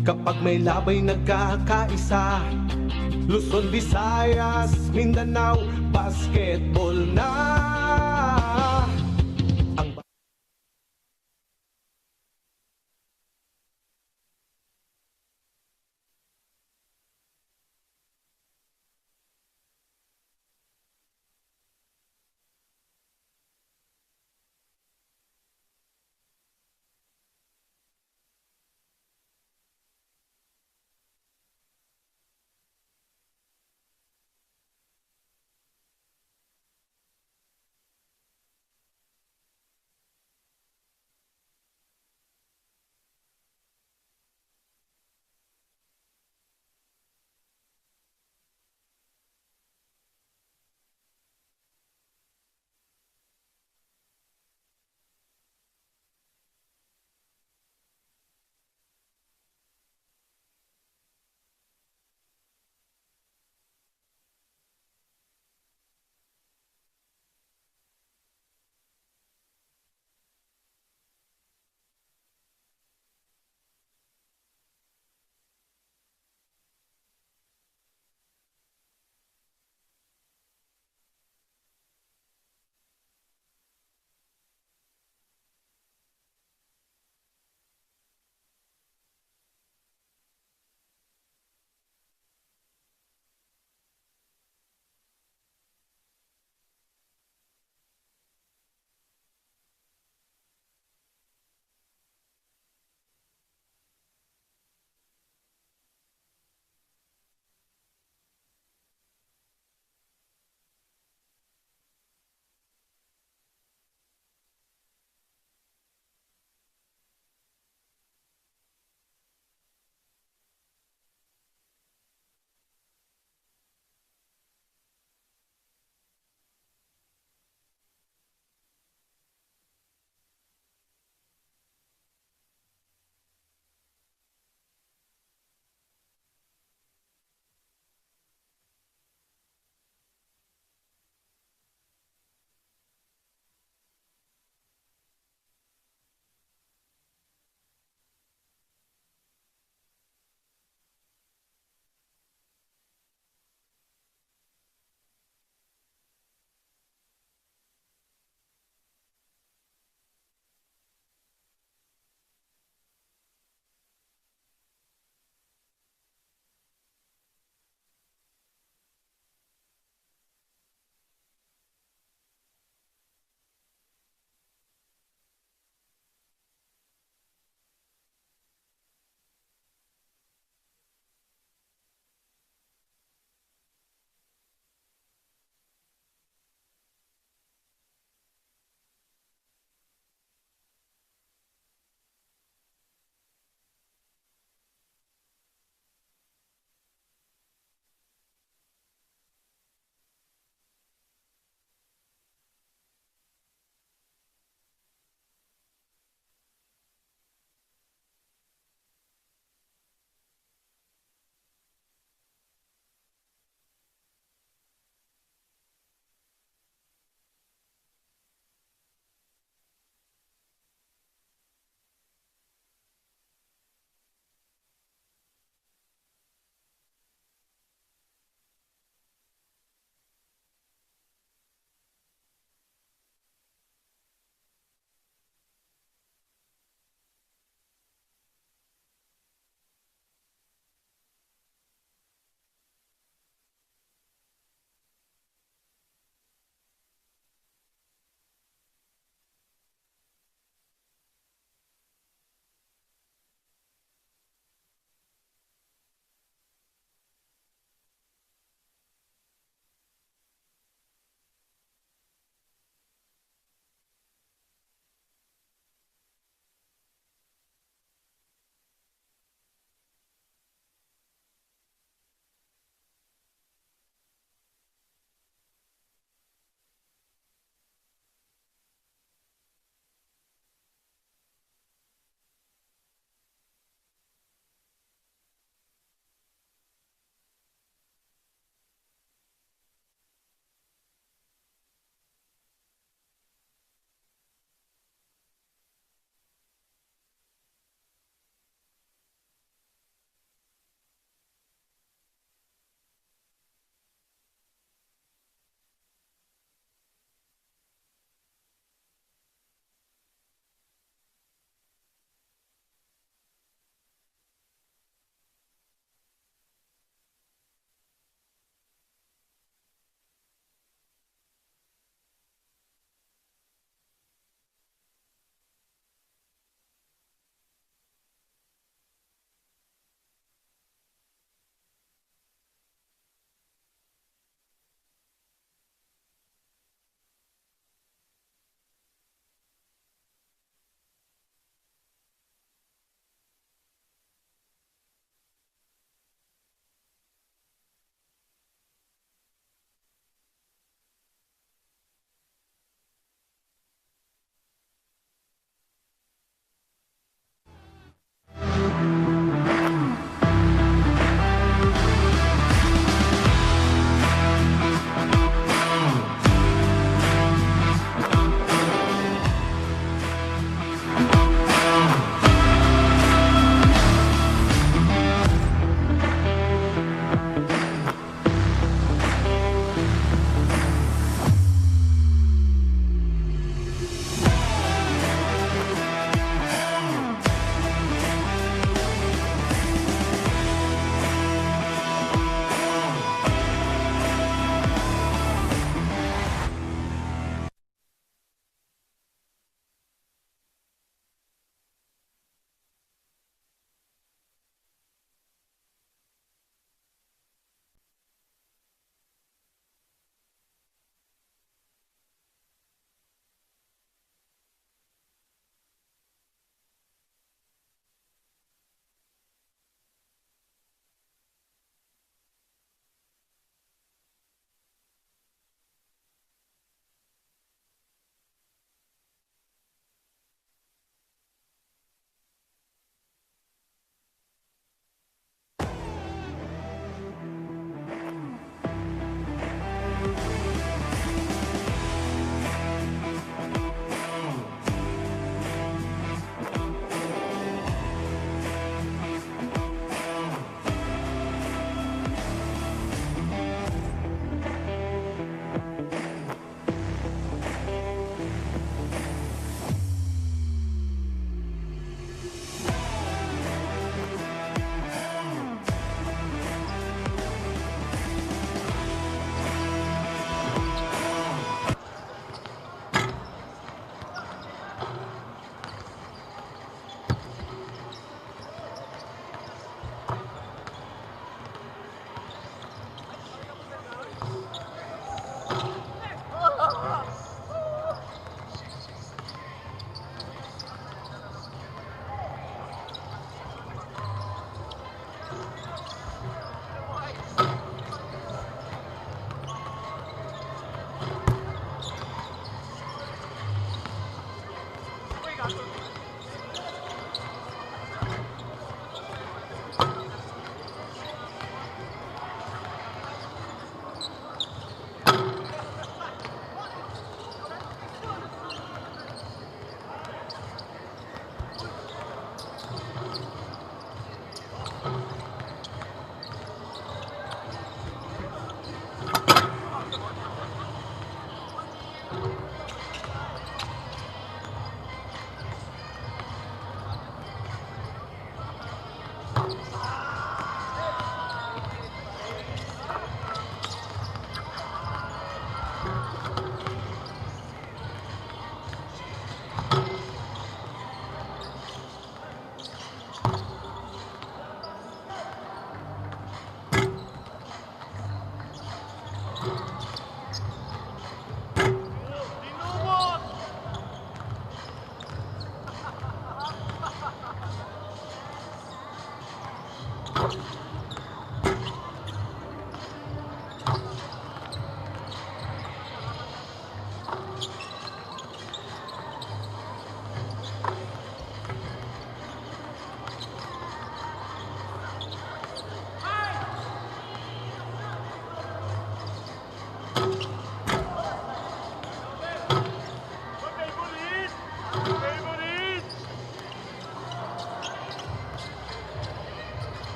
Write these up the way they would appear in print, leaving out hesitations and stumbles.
Kapag may labay nagkakaisa, Luzon, Visayas, Mindanao, basketball na.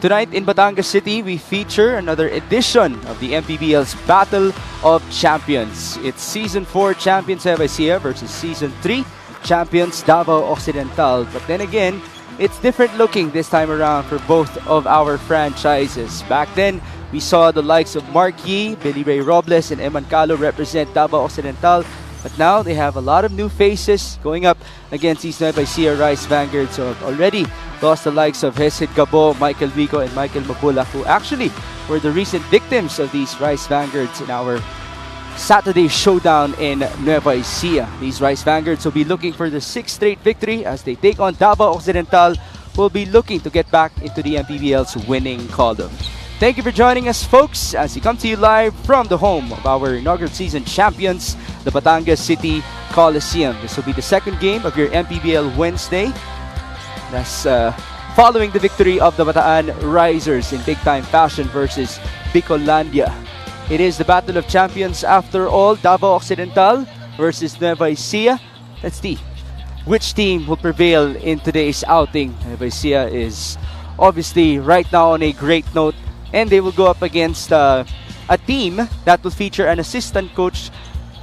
Tonight in Batangas City, we feature another edition of the MPBL's Battle of Champions. It's Season 4 champions Nueva Ecija versus Season 3 champions Davao Occidental. But then again, it's different looking this time around for both of our franchises. Back then, we saw the likes of Mark Yee, Billy Ray Robles, and Eman Calo represent Davao Occidental. But now they have a lot of new faces going up against these Nueva Ecija Rice Vanguards. So already lost the likes of Hesid Gabo, Michael Vico, and Michael Mabula, who actually were the recent victims of these Rice Vanguards in our Saturday showdown in Nueva Ecija. These Rice Vanguards will be looking for the 6th straight victory as they take on Davao Occidental, who will be looking to get back into the MPBL's winning column. Thank you for joining us, folks, as we come to you live from the home of our inaugural season champions, the Batangas City Coliseum. This will be the second game of your MPBL Wednesday. That's following the victory of the Bataan Risers in big-time fashion versus Bicolandia. It is the Battle of Champions after all. Davao Occidental versus Nueva Ecija. Let's see which team will prevail in today's outing. Nueva Ecija is obviously right now on a great note, and they will go up against a team that will feature an assistant coach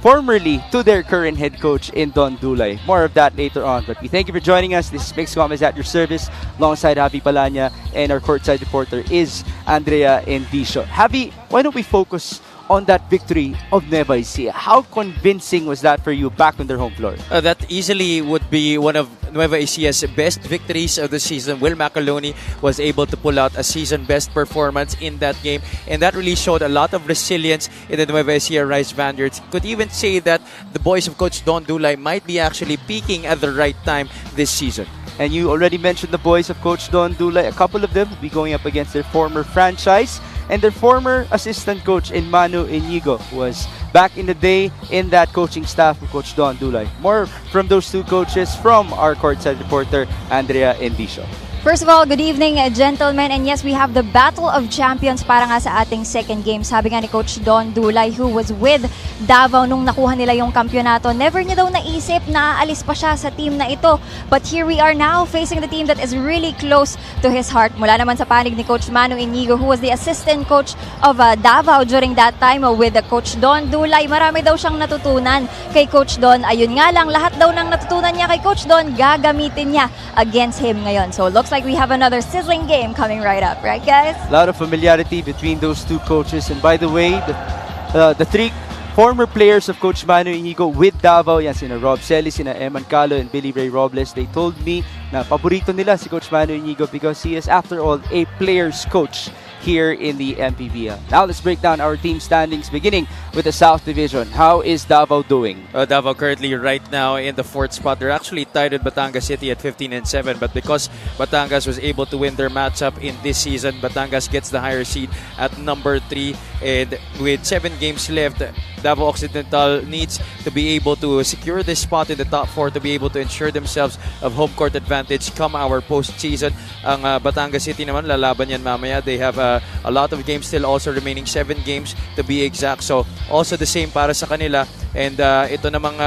formerly to their current head coach in Don Dulay. More of that later on. But we thank you for joining us. This is Mix Gomez at your service, alongside Javi Palanya, and our courtside reporter is Andrea Endicio. Javi, why don't we focus on that victory of Nueva Ecija? How convincing was that for you back on their home floor? That easily would be one of Nueva Ecija's best victories of the season. Will Macaloni was able to pull out a season best performance in that game, and that really showed a lot of resilience in the Nueva Ecija Rice Vanguards. Could even say that the boys of Coach Don Dulay might be actually peaking at the right time this season. And you already mentioned the boys of Coach Don Dulay. A couple of them will be going up against their former franchise and their former assistant coach in Manu Inigo, who was back in the day in that coaching staff of Coach Don Dulay. More from those two coaches from our courtside reporter, Andrea Endicio. First of all, good evening, gentlemen. And yes, we have the Battle of Champions para nga sa ating second game. Sabi nga ni Coach Don Dulay, who was with Davao nung nakuha nila yung kampyonato, never niya daw naisip na aalis pa siya sa team na ito. But here we are now facing the team that is really close to his heart. Mula naman sa panig ni Coach Manu Inigo, who was the assistant coach of Davao during that time with Coach Don Dulay. Marami daw siyang natutunan kay Coach Don. Ayun nga lang, lahat daw ng natutunan niya kay Coach Don, gagamitin niya against him ngayon. So looks like we have another sizzling game coming right up, right guys? A lot of familiarity between those two coaches. And by the way, the three former players of Coach Manu Inigo with Davao, yan sina Rob Selly, sina Eman Calo, and Billy Ray Robles, they told me na paborito nila si Coach Manu Inigo because he is, after all, a player's coach here in the MPBL. Now let's break down our team standings, beginning with the South Division. How is Davao doing? Davao currently right now in the 4th spot. They're actually tied with Batangas City at 15-7, but because Batangas was able to win their matchup in this season, Batangas gets the higher seed at number 3, and with 7 games left, Davao Occidental needs to be able to secure this spot in the top 4 to be able to ensure themselves of home court advantage come our postseason. Ang Batangas City naman, lalaban yan mamaya. They have a lot of games still also remaining, 7 games to be exact. So also the same para sa kanila. And ito namang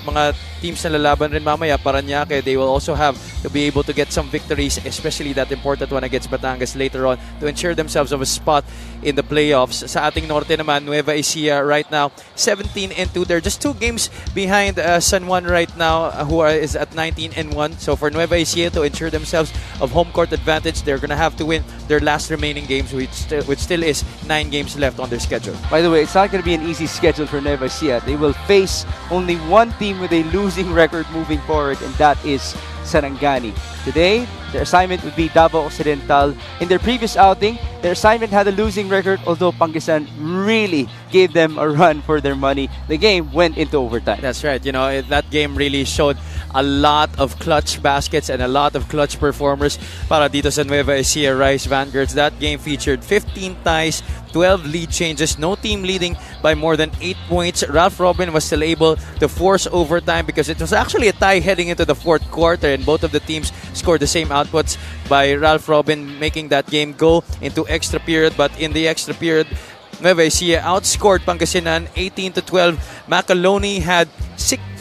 mga teams na lalaban rin mamaya, Parañaque, they will also have to be able to get some victories, especially that important one against Batangas later on, to ensure themselves of a spot in the playoffs. Sa ating norte naman, Nueva Ecija right now 17-2. They're just 2 games behind San Juan right now, who is at 19-1. So for Nueva Ecija to ensure themselves of home court advantage, they're gonna have to win their last remaining games, which still is 9 games left on their schedule. By the way, it's not going to be an easy schedule for Nueva Ecija. They will face only one team with a losing record moving forward, and that is Sarangani. Today, their assignment would be Davao Occidental. In their previous outing, their assignment had a losing record, although Pangisan really gave them a run for their money. The game went into overtime. That's right. You know, that game really showed a lot of clutch baskets and a lot of clutch performers para dito sa Nueva Ecija Rice Vanguards. That game featured 15 ties, 12 lead changes, no team leading by more than 8 points. Ralph Robin was still able to force overtime because it was actually a tie heading into the 4th quarter, and both of the teams scored the same outputs, by Ralph Robin making that game go into extra period. But in the extra period, Nueva Ecija outscored Pangasinan 18-12. Macaloni had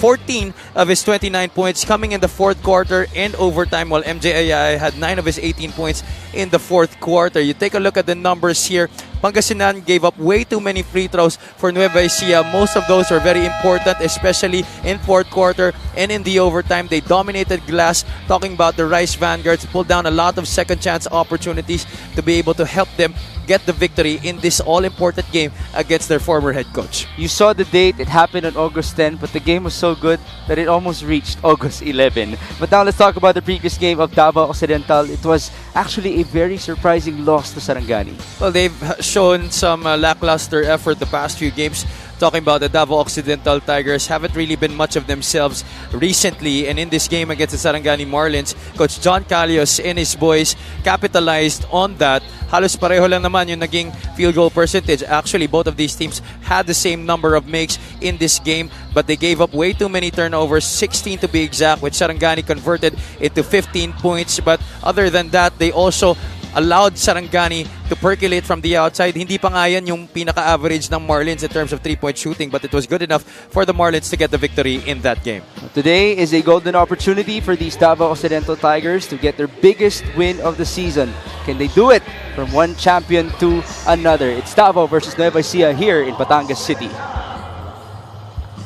14 of his 29 points coming in the fourth quarter and overtime, while MJAI had 9 of his 18 points in the fourth quarter. You take a look at the numbers here. Pangasinan gave up way too many free throws for Nueva Ecija. Most of those are very important, especially in fourth quarter and in the overtime. They dominated glass. Talking about the Rice Vanguards, pulled down a lot of second chance opportunities to be able to help them get the victory in this all-important game against their former head coach. You saw the date, it happened on August 10, but the game was so good that it almost reached August 11. But now let's talk about the previous game of Davao Occidental. It was actually a very surprising loss to Sarangani. Well, they've shown some lackluster effort the past few games. Talking about the Davao Occidental Tigers, haven't really been much of themselves recently. And in this game against the Sarangani Marlins, Coach John Calios and his boys capitalized on that. Halos pareho lang naman yung naging field goal percentage. Actually, both of these teams had the same number of makes in this game, but they gave up way too many turnovers, 16 to be exact, which Sarangani converted into 15 points. But other than that, they also allowed Sarangani to percolate from the outside. Hindi pa nga yan yung pinaka-average ng Marlins in terms of three-point shooting, but it was good enough for the Marlins to get the victory in that game. Today is a golden opportunity for these Davao Occidental Tigers to get their biggest win of the season. Can they do it from one champion to another? It's Davao versus Nueva Ecija here in Batangas City.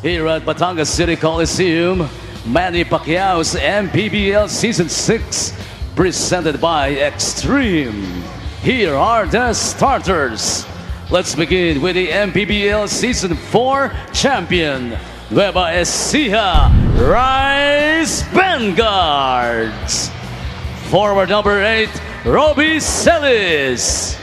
Here at Batangas City Coliseum, Manny Pacquiao's MPBL Season 6, presented by Extreme. Here are the starters. Let's begin with the MPBL Season 4 champion, Nueva Ecija Rice Vanguards. Forward number 8, Robbie Celis.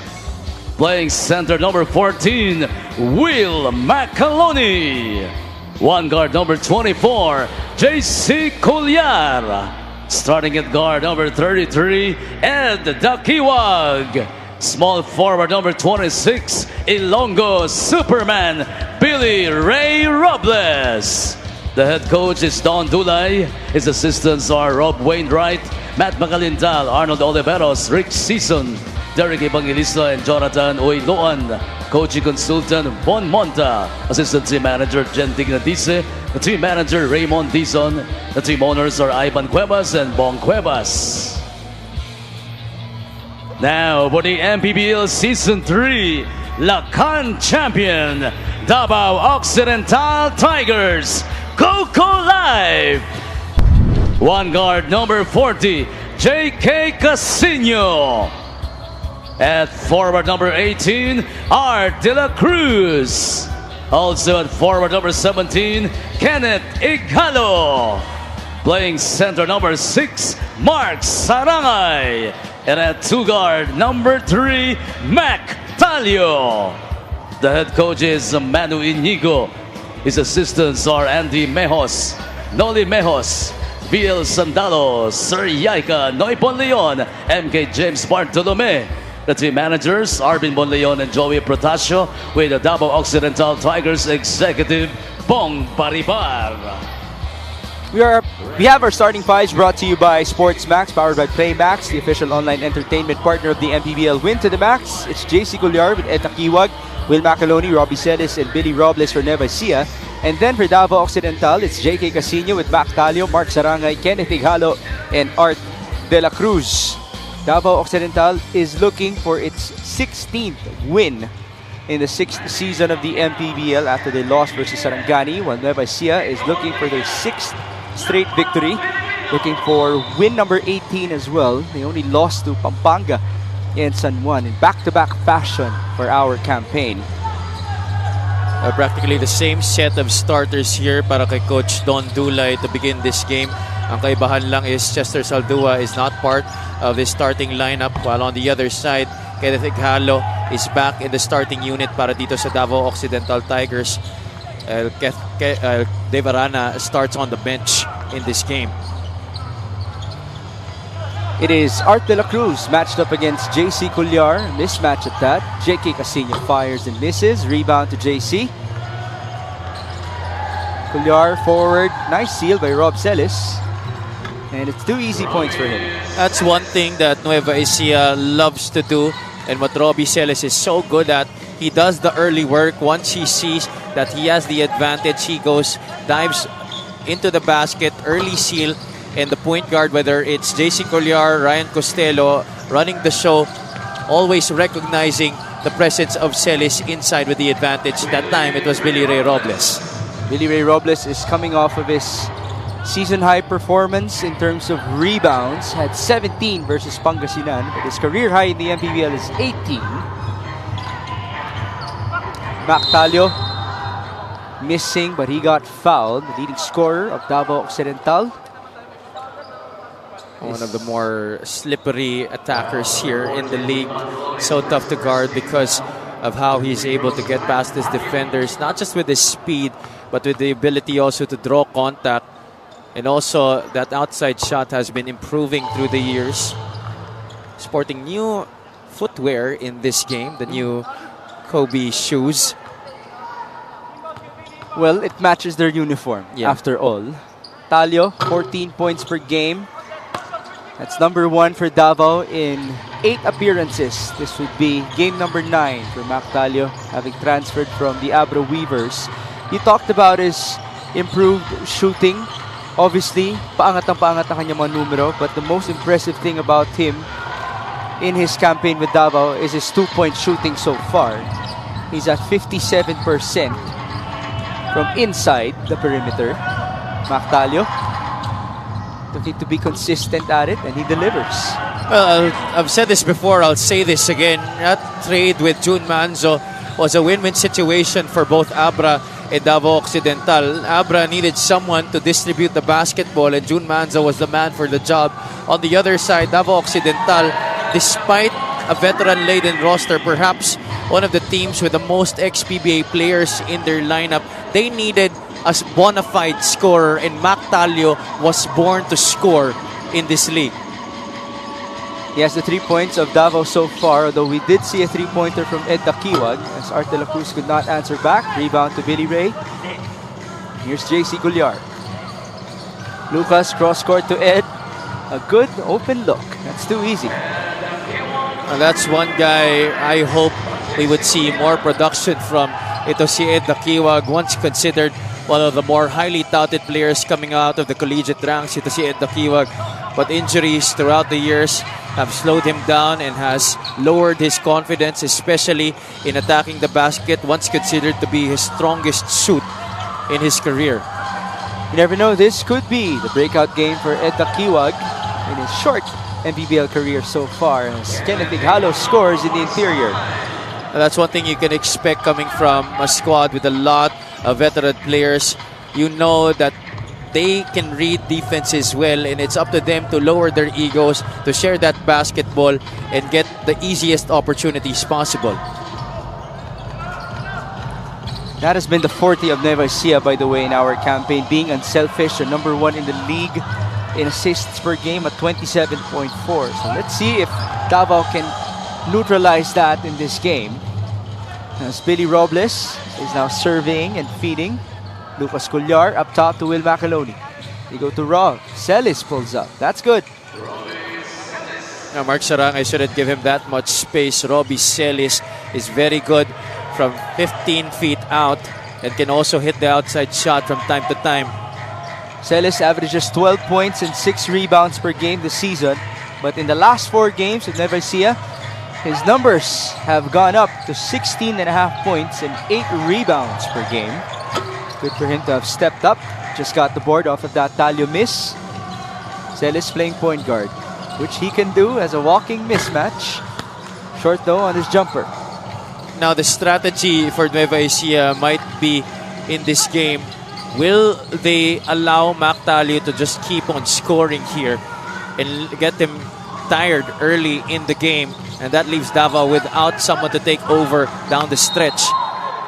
Playing center number 14, Will McAloney. One guard number 24, JC Culyar. Starting at guard number 33, Ed Dakiwag. Small forward number 26, Ilonggo Superman, Billy Ray Robles. The head coach is Don Dulay. His assistants are Rob Wainwright, Matt Magalintal, Arnold Oliveros, Rick Season, Derek Evangelista, and Jonathan Oiloan. Coaching consultant Von Monta, assistant team manager Jen Dignadice, the team manager Raymond Dizon, the team owners are Ivan Cuevas and Bong Cuevas. Now for the MPBL Season 3 Lacan champion, Davao Occidental Tigers, Coco Live. One guard number 40, J.K. Casino. At forward number 18, Art De La Cruz. Also at forward number 17, Kenneth Igalo. Playing center number 6, Mark Sarangay. And at two guard number 3, Mac Talio. The head coach is Manu Inigo. His assistants are Andy Mejos, Noli Mejos, BL Sandalo, Sir Yaika, Noipon Leon, MK James Bartolome. The team managers, Arvin Bonleon and Joey Protasio, with the Davao Occidental Tigers executive, Bong Paribar. We have our starting fives brought to you by Sports Max, powered by Play Max, the official online entertainment partner of the MPBL Win to the Max. It's JC Culyar with Ed Takiwag, Will Macaloni, Robbie Celis, and Billy Robles for Nueva Ecija. And then for Davao Occidental, it's JK Casino with Mac Talio, Mark Sarangay, Kenneth Ighalo, and Art De La Cruz. Davao Occidental is looking for its 16th win in the 6th season of the MPBL after they lost versus Sarangani, while Nueva Ecija is looking for their 6th straight victory, looking for win number 18 as well. They only lost to Pampanga and San Juan in back-to-back fashion for our campaign. Practically the same set of starters here para kay Coach Don Dulay to begin this game. Ang kaibahan lang is Chester Saldua is not part of the starting lineup, while on the other side, Kenneth Ighalo is back in the starting unit para dito sa Davao Occidental Tigers. Dave Arana starts on the bench in this game. It is Art De La Cruz matched up against JC Culyar. Mismatch at that. JK Casino fires and misses. Rebound to JC. Culyar forward. Nice seal by Rob Celis. And it's 2 easy points for him. That's one thing that Nueva Ecija loves to do, and what Robbie Celis is so good at. He does the early work. Once he sees that he has the advantage, he goes, dives into the basket, early seal, and the point guard, whether it's JC Colliar, Ryan Costello, running the show, always recognizing the presence of Celis inside with the advantage. That time, it was Billy Ray Robles. Billy Ray Robles is coming off of his season high performance in terms of rebounds. Had 17 versus Pangasinan, but his career high in the MPBL is 18. Mactalio missing, but he got fouled. The leading scorer of Davao Occidental. One of the more slippery attackers here in the league. So tough to guard because of how he's able to get past his defenders, not just with his speed, but with the ability also to draw contact. And also that outside shot has been improving through the years. Sporting new footwear in this game, the new Kobe shoes. Well, it matches their uniform, after all. Talio, 14 points per game. That's number 1 for Davao in 8 appearances. This would be game number 9 for Mactalio, having transferred from the Abra Weavers. You talked about his improved shooting. Obviously, paangat ang kanyang mga numero, but the most impressive thing about him in his campaign with Davao is his 2-point shooting so far. He's at 57% from inside the perimeter. Mactalio looking to be consistent at it, and he delivers. Well, I've said this before, I'll say this again. That trade with June Manzo was a win-win situation for both Abra and Davao Occidental. Abra needed someone to distribute the basketball, and June Manzo was the man for the job. On the other side, Davao Occidental, despite a veteran-laden roster, perhaps one of the teams with the most ex-PBA players in their lineup, they needed a bona fide scorer, and Mactalio was born to score in this league. He has the 3 points of Davao so far, although we did see a 3-pointer from Ed Dakiwag as Art de la Cruz could not answer back. Rebound to Billy Ray. Here's JC Gulliar. Lucas cross-court to Ed. A good open look. That's too easy. And that's one guy I hope we would see more production from. Ito si Ed Dakiwag, once considered one of the more highly touted players coming out of the collegiate ranks. Ito si Ed Dakiwag. But injuries throughout the years have slowed him down and has lowered his confidence, especially in attacking the basket, once considered to be his strongest suit in his career. You never know, this could be the breakout game for Ed Dakiwag in his short MPBL career so far, as Kenneth Ighalo scores in the interior. That's one thing you can expect coming from a squad with a lot of veteran players. You know that they can read defenses well, and it's up to them to lower their egos, to share that basketball and get the easiest opportunities possible. That has been the forte of Nueva Ecija, by the way, in our campaign, being unselfish, the number 1 in the league in assists per game at 27.4. So let's see if Davao can neutralize that in this game. As Billy Robles is now surveying and feeding. Lucas Colliar up top to Will Macaloni. They go to Rob. Celis pulls up. That's good. Now, Mark Sarangay shouldn't give him that much space. Robbie Celis is very good from 15 feet out and can also hit the outside shot from time to time. Celis averages 12 points and 6 rebounds per game this season. But in the last 4 games with Nueva Ecija, his numbers have gone up to 16.5 points and 8 rebounds per game. Good for him to have stepped up. Just got the board off of that Talio miss. Celis playing point guard, which he can do as a walking mismatch. Short though on his jumper. Now the strategy for Nueva Ecija might be in this game. Will they allow Mactalio to just keep on scoring here and get them tired early in the game? And that leaves Davao without someone to take over down the stretch.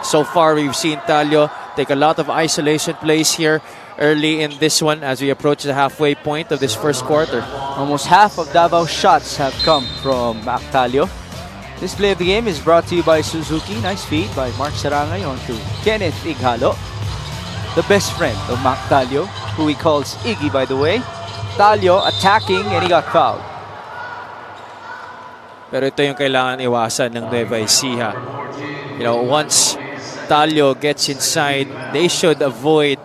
So far, we've seen Talio take a lot of isolation plays here early in this one as we approach the halfway point of this first quarter. Almost half of Davao's shots have come from Mactalio. This play of the game is brought to you by Suzuki. Nice feed by Mark Sarangay onto Kenneth Ighalo, the best friend of Mactalio, who he calls Iggy, by the way. Talio attacking, and he got fouled. Pero ito yung kailangan iwasan ng Nueva Ecija. You know, once Talio gets inside, they should avoid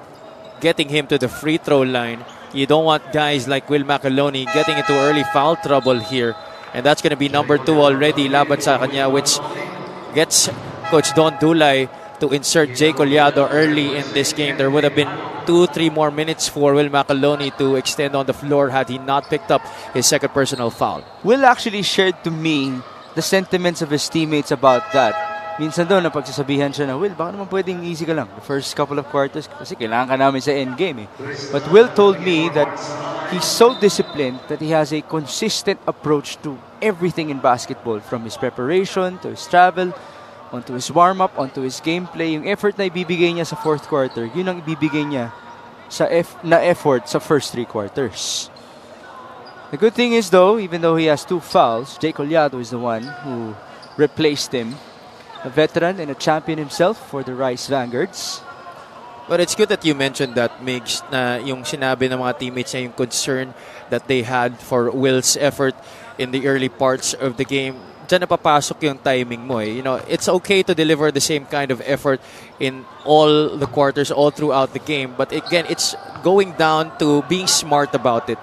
getting him to the free throw line. You don't want guys like Will Macaloni getting into early foul trouble here. And that's going to be number 2 already, laban sa kanya, which gets Coach Don Dulay to insert Jay Collado early in this game. There would have been 2-3 more minutes for Will Macaloni to extend on the floor had he not picked up his second personal foul. Will actually shared to me the sentiments of his teammates about that. Minsan doon, napagsasabihan siya na, Will, baka naman pwedeng easy ka lang the first couple of quarters kasi kailangan ka namin sa endgame eh. But Will told me that he's so disciplined that he has a consistent approach to everything in basketball, from his preparation to his travel, onto his warm-up, onto his gameplay. Yung effort na ibibigay niya sa fourth quarter, yun ang ibibigay niya sa effort sa first 3 quarters. The good thing is though, even though he has 2 fouls, Jay Collado is the one who replaced him. A veteran and a champion himself for the Rice Vanguards. But it's good that you mentioned that, Migs, na yung sinabi ng mga teammates niya, yung concern that they had for Will's effort in the early parts of the game. Diyan napapasok yung timing mo eh. You know, it's okay to deliver the same kind of effort in all the quarters, all throughout the game. But again, it's going down to being smart about it.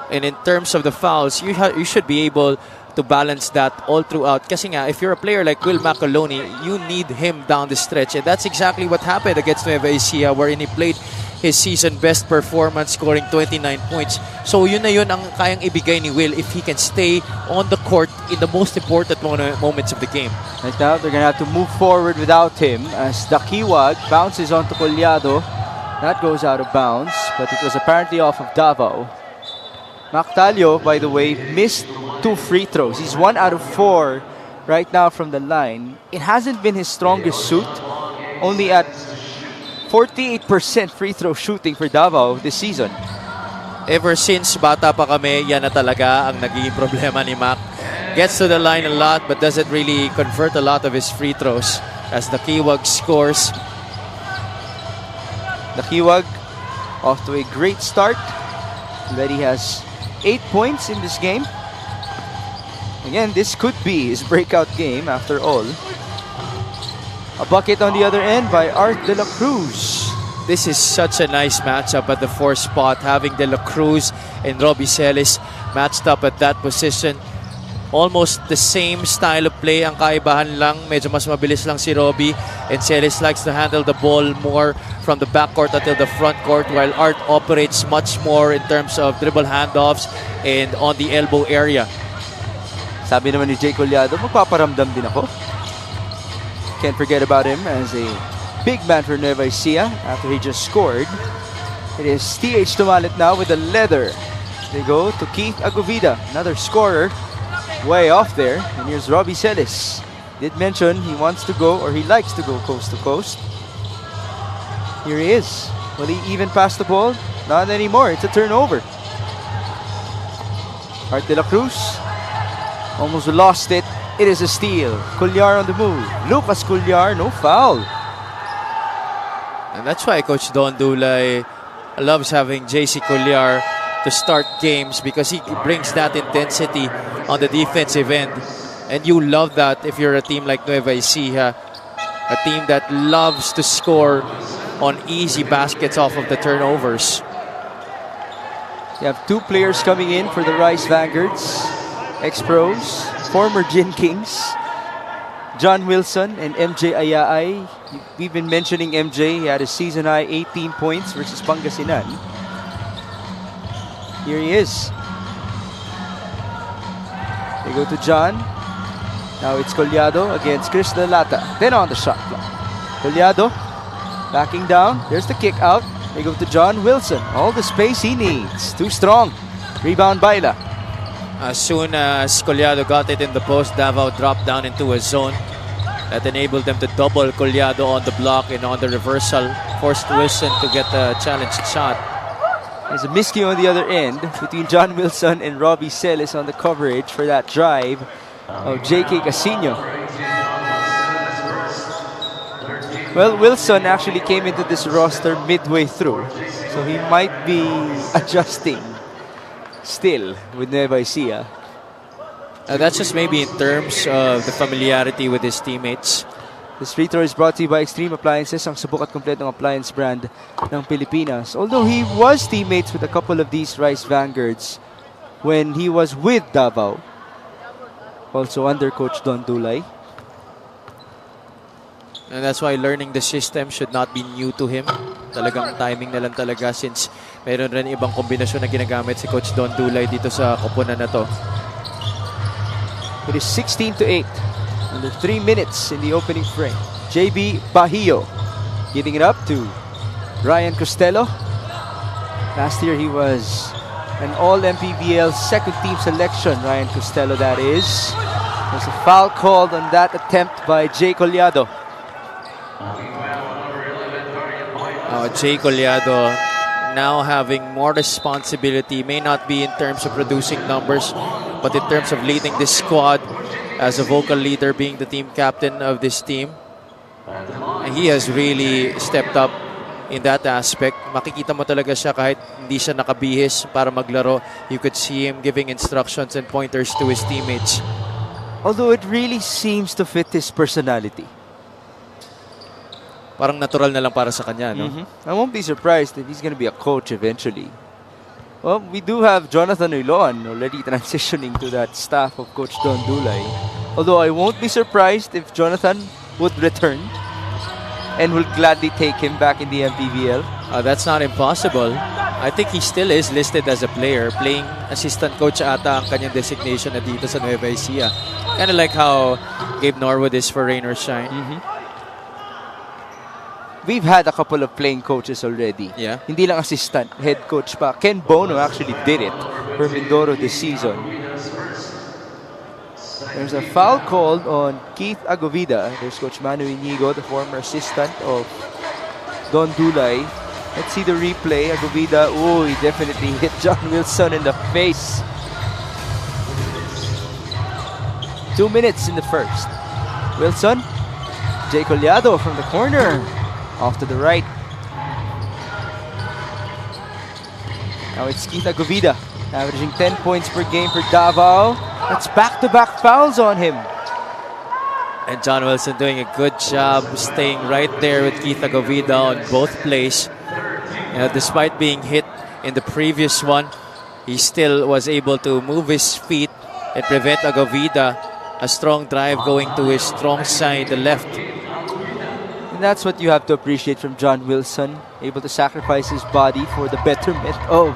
And in terms of the fouls, you should be able to balance that all throughout. Kasi nga, if you're a player like Will Macaloni, you need him down the stretch. And that's exactly what happened against Nueva Ecija, wherein he played his season best performance, scoring 29 points. So yun na yun ang kayang ibigay ni Will if he can stay on the court in the most important moments of the game. Right now, they're gonna have to move forward without him as Dakiwag bounces onto Collado. That goes out of bounds, but it was apparently off of Davao. Mactalio, by the way, missed 2 free throws. He's 1 out of 4 right now from the line. It hasn't been his strongest suit. Only at 48% free throw shooting for Davao this season. Ever since bata pa kami, yan na talaga ang naging problema ni Mac. Gets to the line a lot but doesn't really convert a lot of his free throws as the Kiwag scores. The Kiwag off to a great start. Already has 8 points in this game. Again, this could be his breakout game after all. A bucket on the other end by Art De La Cruz. This is such a nice matchup at the 4 spot, having De La Cruz and Robbie Celis matched up at that position. Almost the same style of play. Ang kaibahan lang, medyo mas mabilis lang si Robbie, and Celis likes to handle the ball more from the backcourt until the front court, while Art operates much more in terms of dribble handoffs and on the elbow area. Sabi naman ni Jay Collado, magpaparamdam din ako. Can't forget about him as a big man for Nueva Ecija after he just scored. It is TH Tumalit now with the leather. They go to Keith Agovida, another scorer, way off there. And here's Robbie Celis. Did mention he wants to go, or he likes to go coast to coast. Here he is. Will he even pass the ball? Not anymore. It's a turnover. Art De La Cruz almost lost it. It is a steal. Cullar on the move. Lucas Cullar, no foul. And that's why Coach Don Dulay loves having JC Cullar to start games, because he brings that intensity on the defensive end. And you love that if you're a team like Nueva Ecija, a team that loves to score on easy baskets off of the turnovers. You have 2 players coming in for the Rice Vanguards. Ex-pros, former Gin Kings, John Wilson and MJ Ayaay. We've been mentioning MJ. He had a season high 18 points versus Pangasinan. Here he is. They go to John. Now it's Collado against Chris Lalata. Then on the shot clock. Collado backing down. There's the kick out. They go to John Wilson. All the space he needs. Too strong. Rebound Baila. As soon as Collado got it in the post, Davao dropped down into a zone that enabled them to double Collado on the block, and on the reversal forced Wilson to get a challenged shot. There's a miscue on the other end between John Wilson and Robbie Celis on the coverage for that drive of JK Casino. Well, Wilson actually came into this roster midway through, so he might be adjusting still with Nueva That's just maybe in terms of the familiarity with his teammates. This free throw is brought to you by Extreme Appliances, ang subok at kompletong appliance brand ng Pilipinas. Although he was teammates with a couple of these Rice Vanguards when he was with Davao, also under Coach Don Dulay. And that's why learning the system should not be new to him. Talagang timing na lang talaga since meron rin ibang kombinasyon na ginagamit si Coach Don Dulay dito sa koponan na to. It is 16-8. Under 3 minutes in the opening frame. JB Bahio giving it up to Ryan Costello. Last year he was an all-MPBL second team selection. Ryan Costello, that is. There's a foul called on that attempt by Jay Collado. Jay Collado now having more responsibility, may not be in terms of producing numbers, but in terms of leading this squad as a vocal leader, being the team captain of this team. And he has really stepped up in that aspect. Makikita mo talaga siya kahit hindi siya nakabihis para maglaro. You could see him giving instructions and pointers to his teammates. Although it really seems to fit his personality. Parang natural na lang para sa kanya, no? I won't be surprised if he's going to be a coach eventually. Well, we do have Jonathan Uloan already transitioning to that staff of Coach Don Dulay. Although I won't be surprised if Jonathan would return and will gladly take him back in the MPBL. That's not impossible. I think he still is listed as a player. Playing assistant coach ata ang kanyang designation na dito sa Nueva Ecija. Kind of like how Gabe Norwood is for Rain or Shine. We've had a couple of playing coaches already. Yeah. Hindi lang assistant, head coach pa. Ken Bono actually did it for Mindoro this season. There's a foul called on Keith Agovida. There's Coach Manu Inigo, the former assistant of Don Dulay. Let's see the replay. Agovida, oh, he definitely hit John Wilson in the face. 2 minutes in the first. Wilson, Jay Collado from the corner. Off to the right. Now it's Keith Agovida, averaging 10 points per game for Davao. That's back-to-back fouls on him. And John Wilson doing a good job staying right there with Keith Agovida on both plays. Despite being hit in the previous one, he still was able to move his feet and prevent Agovida a strong drive going to his strong side, the left. That's what you have to appreciate from John Wilson, able to sacrifice his body for the betterment of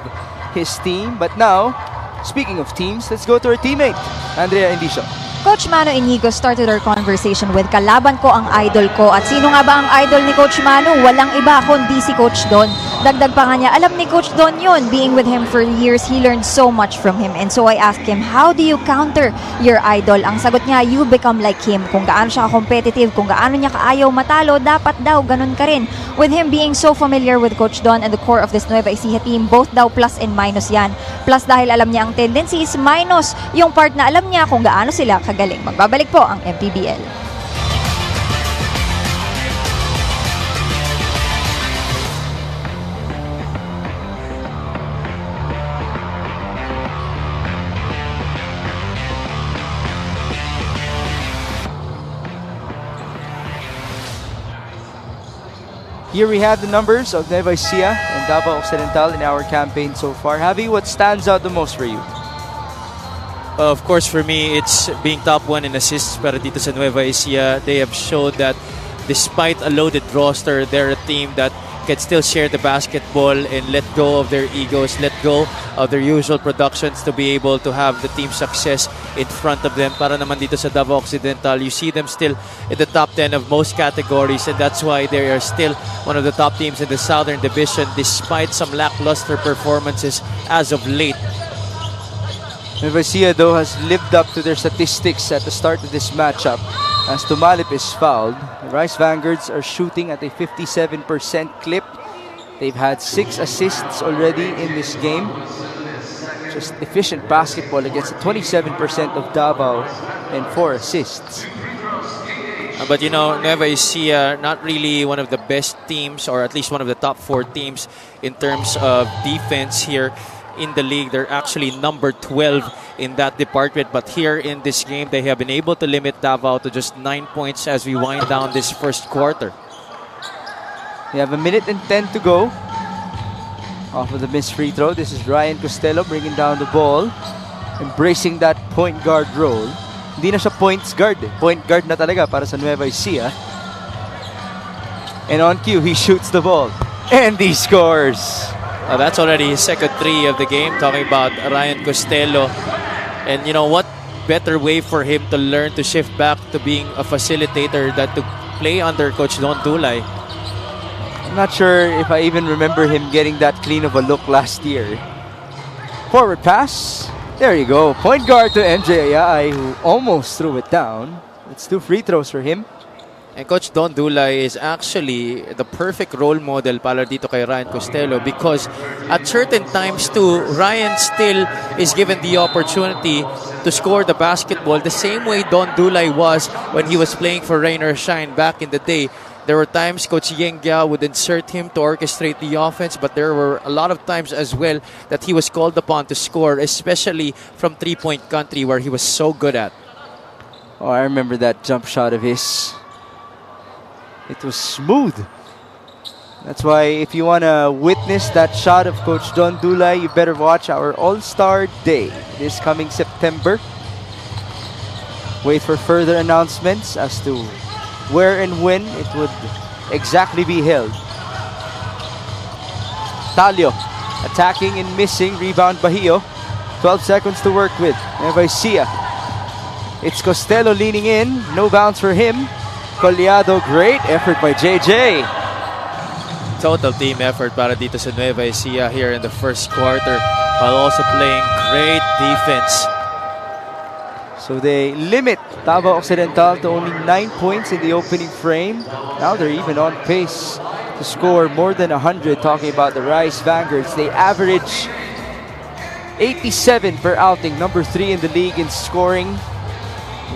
his team. But now, speaking of teams, let's go to our teammate, Andrea Indicio. Coach Mano Inigo started our conversation with kalaban ko ang idol ko. At sino nga ba ang idol ni Coach Mano? Walang iba kundi si Coach Don. Dagdag pa nga niya, alam ni Coach Don yun. Being with him for years, he learned so much from him. And so I asked him, how do you counter your idol? Ang sagot niya, you become like him. Kung gaano siya competitive, kung gaano niya kaayaw matalo, dapat daw ganun ka rin. With him being so familiar with Coach Don and the core of this Nueva Ecija team, both daw plus and minus yan. Plus dahil alam niya ang tendencies, minus yung part na alam niya kung gaano sila kagaling. Magbabalik po ang MPBL. Here we have the numbers of Nueva Ecija and Davao Occidental in our campaign so far. Javi, what stands out the most for you? Of course, for me, it's being top one in assists. Pero dito sa Nueva Ecija, they have showed that despite a loaded roster, they're a team that can still share the basketball and let go of their egos, let go of their usual productions to be able to have the team success in front of them. Para naman dito sa Davao Occidental, you see them still in the top 10 of most categories, and that's why they are still one of the top teams in the Southern Division despite some lackluster performances as of late. Nueva Ecija, though, has lived up to their statistics at the start of this matchup. As Tumalip is fouled, the Rice Vanguards are shooting at a 57% clip. They've had 6 assists already in this game. Just efficient basketball against 27% of Davao and 4 assists. But you know, Nueva Ecija, not really one of the best teams, or at least one of the top 4 teams in terms of defense here in the league. They're actually number 12 in that department. But here in this game, they have been able to limit Davao to just 9 points as we wind down this first quarter. We have 1:10 to go. Off of the missed free throw, this is Ryan Costello bringing down the ball, embracing that point guard role. Hindi na siya points guard, eh. Point guard na talaga para sa Nueva Ecija. And on cue, he shoots the ball. And he scores! That's already his second three of the game, talking about Ryan Costello. And you know what better way for him to learn to shift back to being a facilitator than to play under Coach Don Dulay. I'm not sure if I even remember him getting that clean of a look last year. Forward pass. There you go. Point guard to MJ Ayay, who almost threw it down. It's 2 free throws for him. And Coach Don Dulay is actually the perfect role model para dito kay Ryan Costello, because at certain times too, Ryan still is given the opportunity to score the basketball the same way Don Dulay was when he was playing for Rain or Shine back in the day. There were times Coach Yengia would insert him to orchestrate the offense, but there were a lot of times as well that he was called upon to score, especially from three-point country where he was so good at. Oh, I remember that jump shot of his. It was smooth. That's why if you want to witness that shot of Coach Don Dulay, you better watch our All-Star Day this coming September. Wait for further announcements as to where and when it would exactly be held. Talio attacking and missing. Rebound Bahio. 12 seconds to work with. Nueva Ecija. It's Costello leaning in. No bounce for him. Collado, great effort by JJ. Total team effort para dito sa Nueva Ecija here in the first quarter, while also playing great defense. So they limit Davao Occidental to only 9 points in the opening frame. Now they're even on pace to score more than 100. Talking about the Rice Vanguards, they average 87 per outing, number 3 in the league in scoring.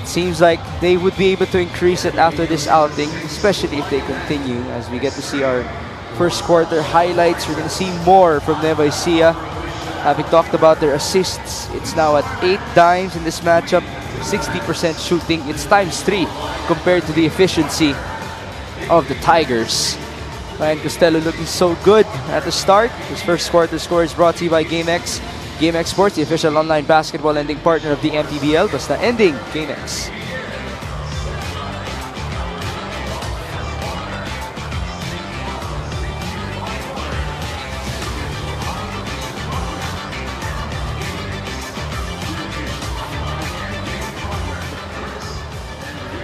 It seems like they would be able to increase it after this outing, especially if they continue. As we get to see our first quarter highlights, we're going to see more from Nueva Ecija. Having talked about their assists, it's now at 8 dimes in this matchup, 60% shooting. It's times 3 compared to the efficiency of the Tigers. Ryan Costello looking so good at the start. His first quarter score is brought to you by GameX. GameX Sports, the official online basketball lending partner of the MPBL. Basta ending, GameX.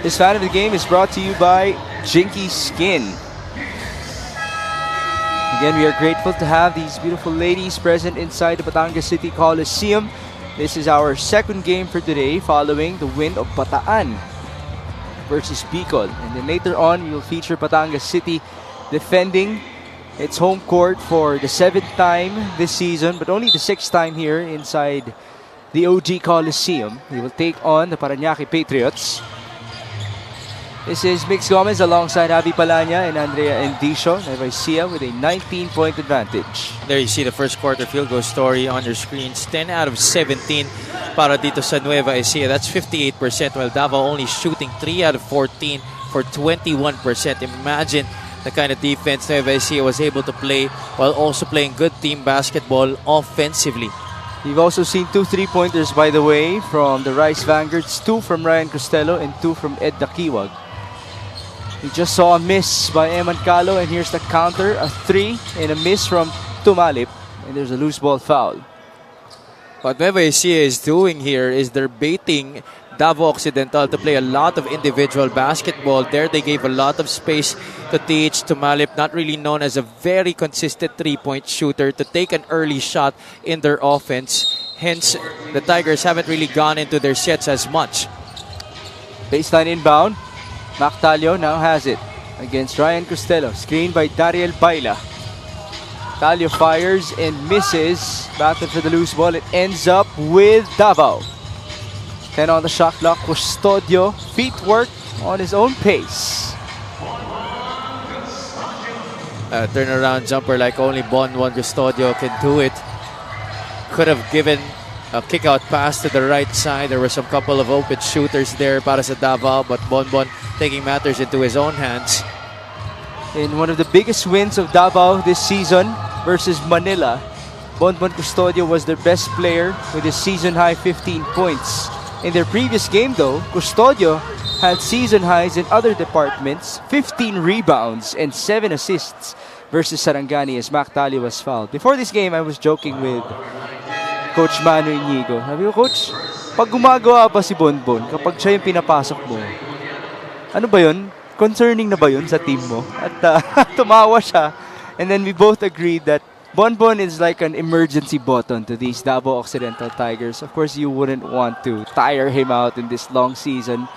This fan of the game is brought to you by Jinky Skin. Again, we are grateful to have these beautiful ladies present inside the Batangas City Coliseum. This is our second game for today, following the win of Bataan versus Bicol. And then later on, we will feature Batangas City defending its home court for the 7th time this season, but only the 6th time here inside the OG Coliseum. They will take on the Parañaque Patriots. This is Mix Gomez alongside Javi Palanya and Andrea Endicio. Nueva Ecija with a 19-point advantage. There you see the first quarter field goal story on your screens. 10 out of 17 para dito sa Nueva Ecija. That's 58%, while Davao only shooting 3 out of 14 for 21%. Imagine the kind of defense Nueva Ecija was able to play while also playing good team basketball offensively. We've also seen 2 3-pointers, by the way, from the Rice Vanguards. 2 from Ryan Costello and 2 from Ed Dakiwag. We just saw a miss by Eman Calo, and here's the counter, a 3 and a miss from Tumalip, and there's a loose ball foul. What Nueva Ecija is doing here is they're baiting Davao Occidental to play a lot of individual basketball. There they gave a lot of space to teach Tumalip, not really known as a very consistent three-point shooter, to take an early shot in their offense. Hence, the Tigers haven't really gone into their sets as much. Baseline inbound. Mactalio now has it against Ryan Costello. Screen by Dariel Baila. Talio fires and misses. Battle for the loose ball. It ends up with Davao. 10 on the shot clock. Custodio. Feet work on his own pace. Turnaround jumper like only Bon Juan Custodio can do it. could have given a kick-out pass to the right side. There were some couple of open shooters there para sa Davao, but Bonbon taking matters into his own hands. In one of the biggest wins of Davao this season versus Manila, Bonbon Custodio was their best player with his season-high 15 points. In their previous game though, Custodio had season highs in other departments, 15 rebounds and 7 assists versus Sarangani as Mac Tali was fouled. Before this game, I was joking with Coach Manu Inigo. Sabi ko, Coach, pag gumagawa pa si Bonbon, kapag siya yung pinapasok mo, ano ba yun? Concerning na ba yun sa team mo? At tumawa siya. And then we both agreed that Bonbon is like an emergency button to these Davao Occidental Tigers. Of course, you wouldn't want to tire him out in this long season.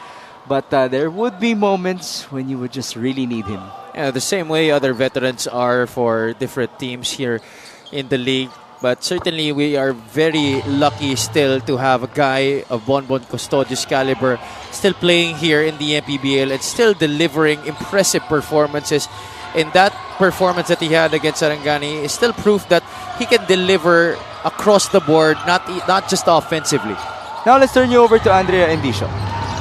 But there would be moments when you would just really need him. Yeah, the same way other veterans are for different teams here in the league. But certainly we are very lucky still to have a guy of Bonbon Custodio's caliber still playing here in the MPBL and still delivering impressive performances. And that performance that he had against Sarangani is still proof that he can deliver across the board, not just offensively. Now let's turn you over to Andrea Endicio.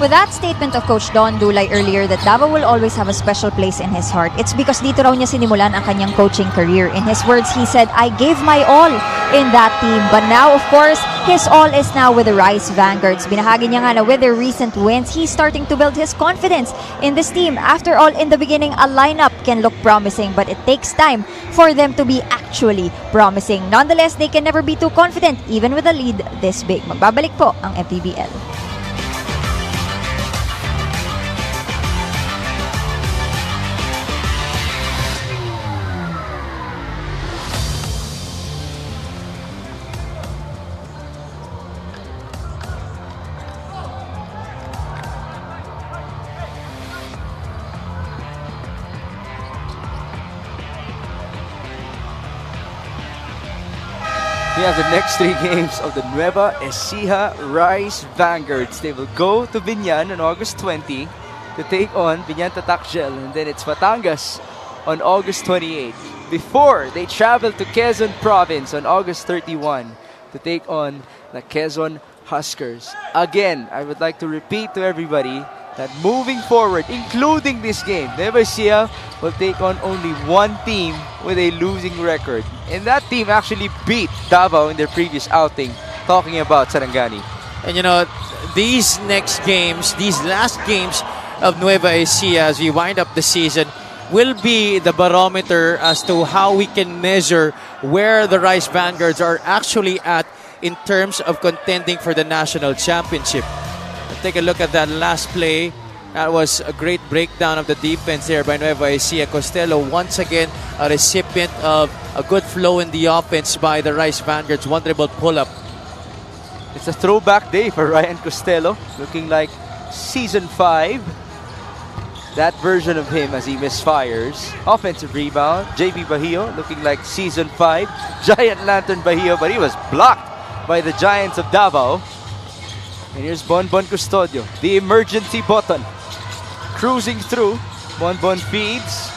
With that statement of Coach Don Dulay earlier that Davao will always have a special place in his heart, it's because dito raw niya sinimulan ang kanyang coaching career. In his words, he said, I gave my all in that team. But now, of course, his all is now with the Rice Vanguards. Binahagi niya nga na with their recent wins, he's starting to build his confidence in this team. After all, in the beginning, a lineup can look promising, but it takes time for them to be actually promising. Nonetheless, they can never be too confident, even with a lead this big. Magbabalik po ang MPBL. We have the next 3 games of the Nueva Ecija Rice Vanguards. They will go to Binyan on August 20 to take on Binyan Tatakgel, and then it's Batangas on August 28 before they travel to Quezon Province on August 31 to take on the Quezon Huskers. Again, I would like to repeat to everybody that moving forward, including this game, Nueva Ecija will take on only one team with a losing record. And that team actually beat Davao in their previous outing, talking about Sarangani. And you know, these next games, these last games of Nueva Ecija as we wind up the season will be the barometer as to how we can measure where the Rice Vanguards are actually at in terms of contending for the national championship. Take a look at that last play. That was a great breakdown of the defense there by Nueva Ecija. Costello once again a recipient of a good flow in the offense by the Rice Vanguards. One dribble pull-up. It's a throwback day for Ryan Costello, looking like Season 5. That version of him as he misfires. Offensive rebound. JB Bahio looking like Season 5. Giant Lantern Bahio, but he was blocked by the Giants of Davao. And here's Bonbon Custodio, the emergency button. Cruising through. Bonbon feeds.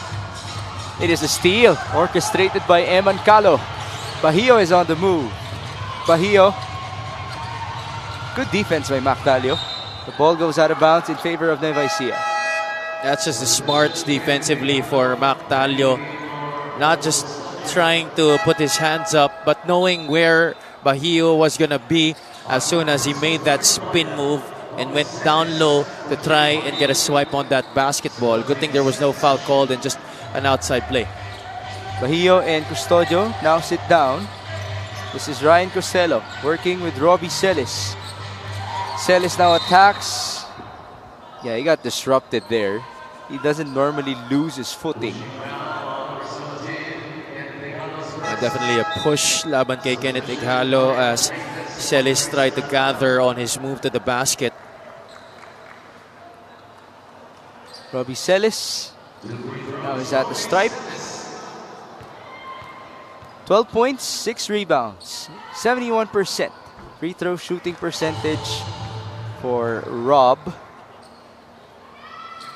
It is a steal, orchestrated by Eman Calo. Bahio is on the move. Bahio. Good defense by Mactalio. The ball goes out of bounds in favor of Nueva Ecija. That's just the smarts defensively for Mactalio. Not just trying to put his hands up, but knowing where Bahio was going to be as soon as he made that spin move and went down low to try and get a swipe on that basketball. Good thing there was no foul called and just an outside play. Bahio and Custodio now sit down. This is Ryan Costello working with Robbie Celis. Celis now attacks. Yeah, he got disrupted there. He doesn't normally lose his footing. Definitely a push laban kay Kenneth Ighalo as Celis tried to gather on his move to the basket. Robbie Celis now is at the stripe. 12 points, 6 rebounds, 71% free throw shooting percentage for Rob.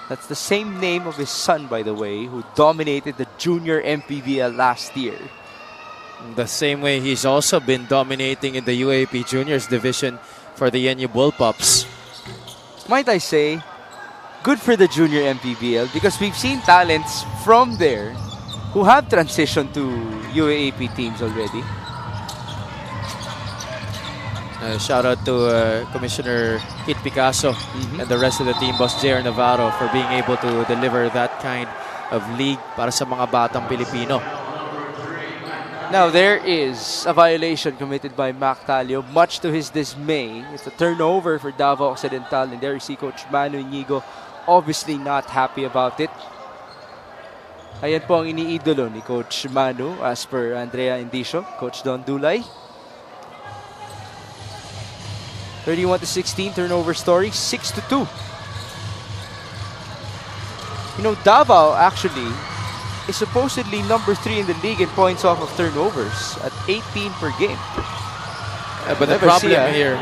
That's the same name of his son, by the way, who dominated the junior MPBL last year. The same way he's also been dominating in the UAP Juniors division for the NU Bullpups. Might I say, good for the junior MPBL because we've seen talents from there who have transitioned to UAAP teams already. Shout out to Commissioner Kit Picasso and the rest of the team, Boss J.R. Navarro, for being able to deliver that kind of league para sa mga batang Pilipino. Now there is a violation committed by Mac Talio, much to his dismay. It's a turnover for Davao Occidental, and there you see Coach Manu Inigo obviously not happy about it. Ayan po ang iniidolo ni Coach Manu as per Andrea Indicio, Coach Don Dulay. 31-16 turnover story, 6-2. You know, Davao actually is supposedly number 3 in the league in points off of turnovers at 18 per game. But the problem here,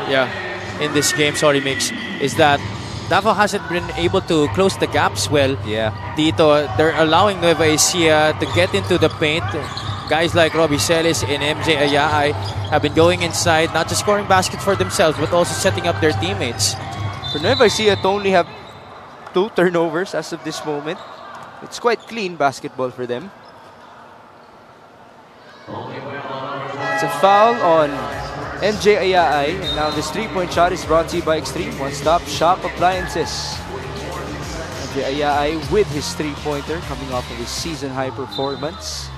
in this game, Mix, is that Davao hasn't been able to close the gaps well. Yeah. Dito, they're allowing Nueva Ecija to get into the paint. Guys like Robbie Celis and MJ Ayaay have been going inside, not just scoring baskets for themselves, but also setting up their teammates. For Nueva Ecija to only have 2 turnovers as of this moment. It's quite clean basketball for them. It's a foul on MJ Ayaay. And now this 3-point shot is brought to you by Extreme One-Stop Shop Appliances. MJ Ayaay with his 3-pointer coming off of his season-high performance.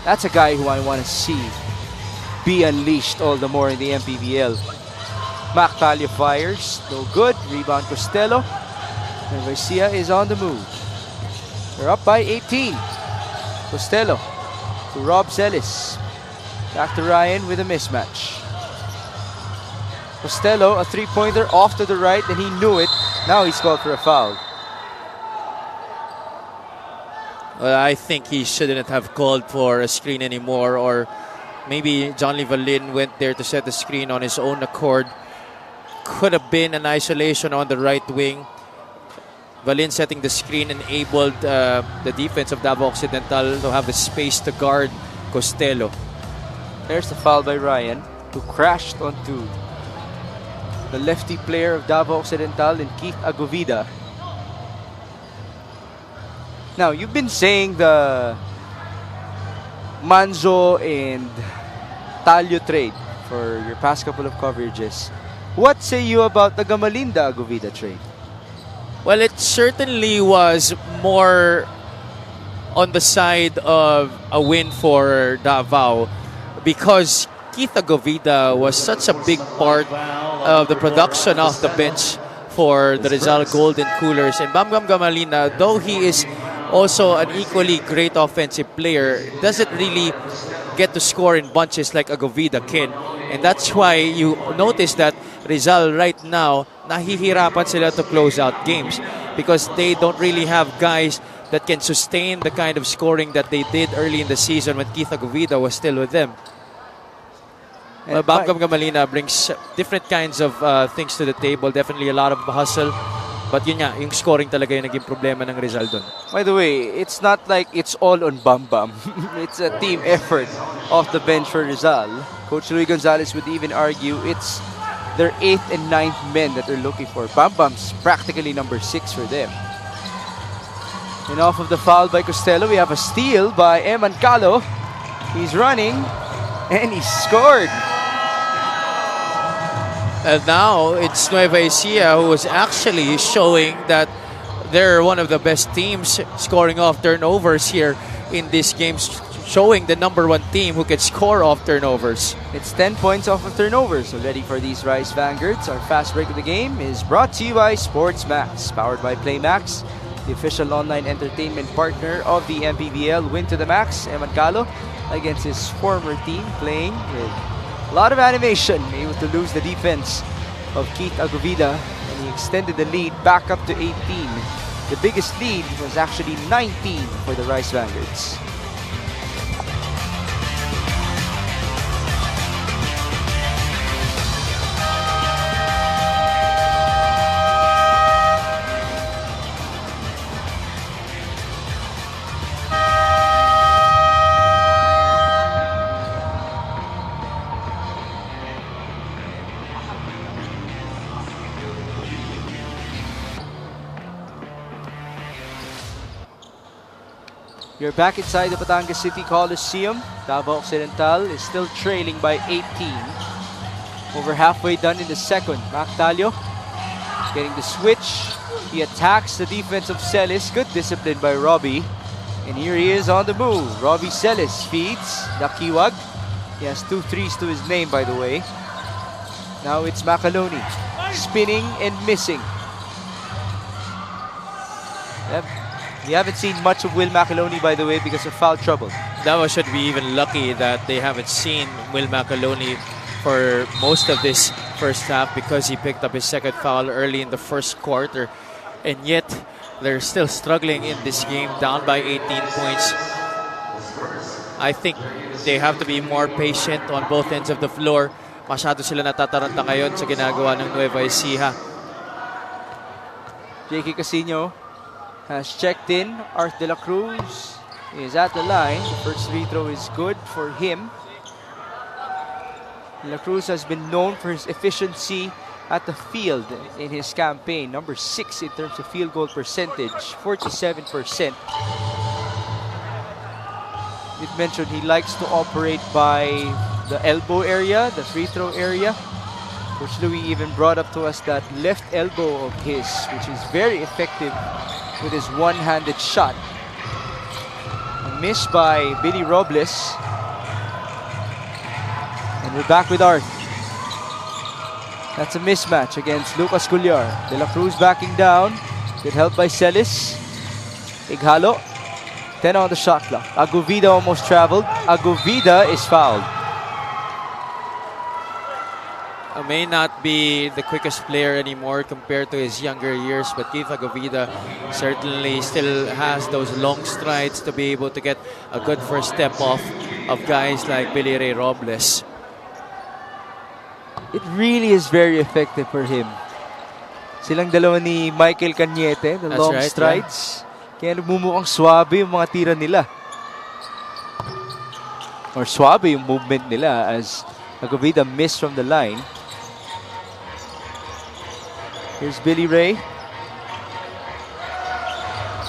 That's a guy who I want to see be unleashed all the more in the MPBL. Mac Talio fires. No good. Rebound Costello. Nueva Ecija is on the move. They're up by 18. Costello to Rob Celis. Back to Ryan with a mismatch. Costello, a 3-pointer off to the right, and he knew it. Now he's called for a foul. Well, I think he shouldn't have called for a screen anymore, or maybe John Lee Valin went there to set the screen on his own accord. Could have been an isolation on the right wing. Valin setting the screen enabled the defense of Davao Occidental to have the space to guard Costello. There's the foul by Ryan, who crashed onto the lefty player of Davao Occidental and Keith Agovida. Now, you've been saying the Manzo and Talio trade for your past couple of coverages. What say you about the Gamalinda Agovida trade? Well, it certainly was more on the side of a win for Davao because Keith Agovida was such a big part of the production off the bench for the Rizal Golden Coolers. And Bam Gamalina, though he is also an equally great offensive player, doesn't really get to score in bunches like Agovida can. And that's why you notice that Rizal right now, nahihirapan sila to close out games because they don't really have guys that can sustain the kind of scoring that they did early in the season when Keith Agovida was still with them. Well, Bam Gamalina brings different kinds of things to the table. Definitely a lot of hustle. But yun nga, yung scoring talaga yung naging problema ng Rizal dun. By the way, it's not like it's all on Bam Bam. It's a team effort off the bench for Rizal. Coach Luis Gonzalez would even argue it's their 8th and 9th men that they're looking for. Bam Bam's practically number 6 for them. And off of the foul by Costello, we have a steal by Eman Calo. He's running, and he scored. And now it's Nueva Ecija who is actually showing that they're one of the best teams scoring off turnovers here in this game, showing the #1 team who can score off turnovers. It's 10 points off of turnovers already for these Rice Vanguards. Our fast break of the game is brought to you by Sports Max, powered by PlayMax, the official online entertainment partner of the MPBL. Win to the max, Eman Calo against his former team, playing with a lot of animation, able to lose the defense of Keith Agovida, and he extended the lead back up to 18. The biggest lead was actually 19 for the Rice Vanguards. We are back inside the Batangas City Coliseum. Davao Occidental is still trailing by 18. Over halfway done in the second. Mac Talio getting the switch. He attacks the defense of Celis. Good discipline by Robbie. And here he is on the move. Robbie Celis feeds Dakiwag. He has 2 threes to his name, by the way. Now it's Macaloni. Spinning and missing. Yep. We haven't seen much of Will Macaloni, by the way, because of foul trouble. Davao should be even lucky that they haven't seen Will Macaloni for most of this first half because he picked up his second foul early in the first quarter. And yet, they're still struggling in this game, down by 18 points. I think they have to be more patient on both ends of the floor. Masyado sila natataranta ngayon sa ginagawa ng Nueva Ecija. J.K. Casino has checked in. Art De La Cruz is at the line. The first free throw is good for him. De La Cruz has been known for his efficiency at the field in his campaign. Number 6 in terms of field goal percentage, 47%. It mentioned he likes to operate by the elbow area, the free throw area. Coach Louis even brought up to us that left elbow of his, which is very effective with his one-handed shot. A miss by Billy Robles. And we're back with Art. That's a mismatch against Lucas Cullar. De La Cruz backing down. Good help by Celis. Ighalo. 10 on the shot clock. Agovida almost traveled. Agovida is fouled. May not be the quickest player anymore compared to his younger years, but Keith Agovida certainly still has those long strides to be able to get a good first step off of guys like Billy Ray Robles. It really is very effective for him. Silang dalawa ni Michael Cañete, the That's long right, strides. Kaya nagmumukhang swabe yung mga tira nila. Or swabe yung movement nila as Agovida missed from the line. Here's Billy Ray.